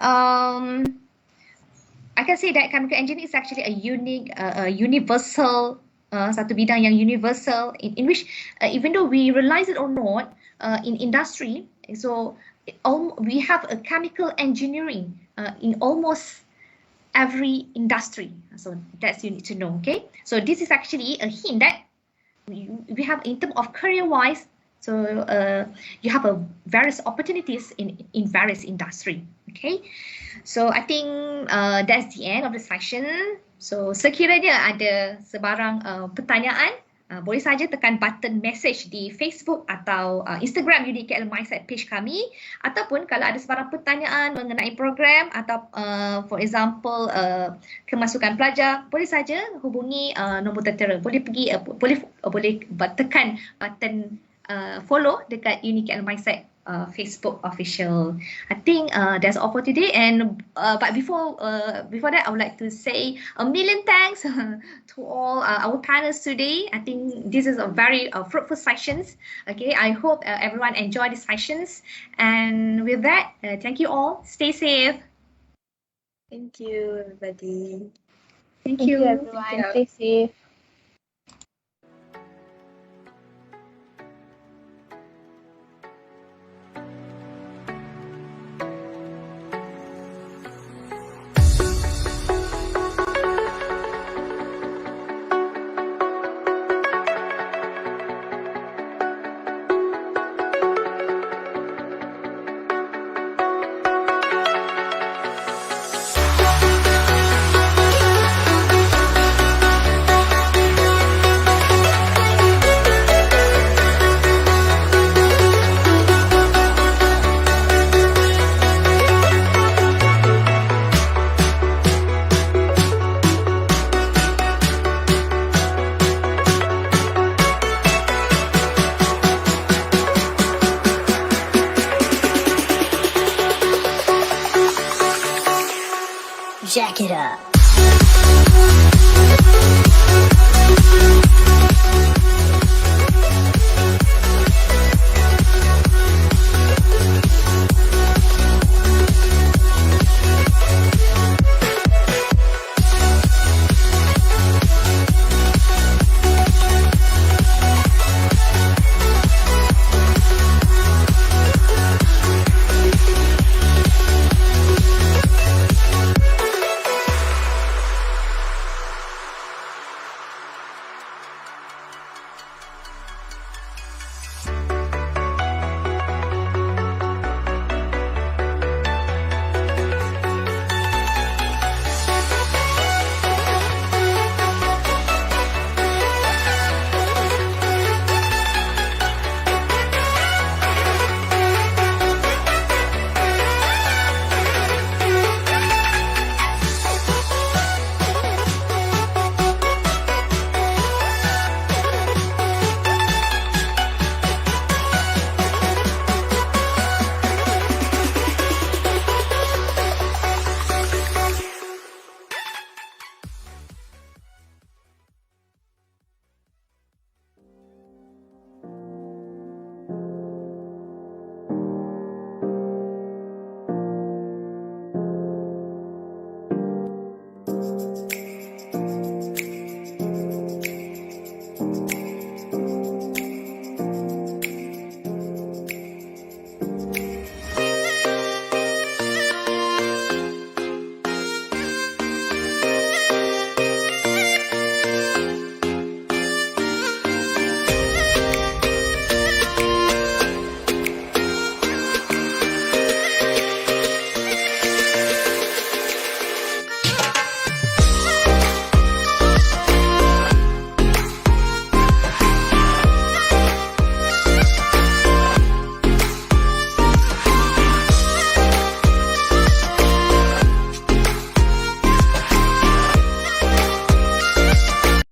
I can say that chemical engineering is actually a unique, universal, satu bidang yang universal in which even though we realize it or not, in industry, so we have a chemical engineering in almost every industry. So that's you need to know. Okay, so this is actually a hint that we have in terms of career-wise. So you have a various opportunities in various industry. Okay, so I think that's the end of the session. So sekiranya ada sebarang pertanyaan, boleh saja tekan button message di Facebook atau Instagram UniKL Mindset page kami, ataupun kalau ada sebarang pertanyaan mengenai program atau for example kemasukan pelajar, boleh saja hubungi nombor tertera. Boleh pergi boleh tekan button follow dekat UniKL Mindset Facebook official. I think that's all for today. And but before that, I would like to say a million thanks to all our panelists today. I think this is a very fruitful sessions. Okay, I hope everyone enjoyed the sessions. And with that, thank you all. Stay safe. Thank you, everybody. Thank you, everyone. Stay safe. Jack it up.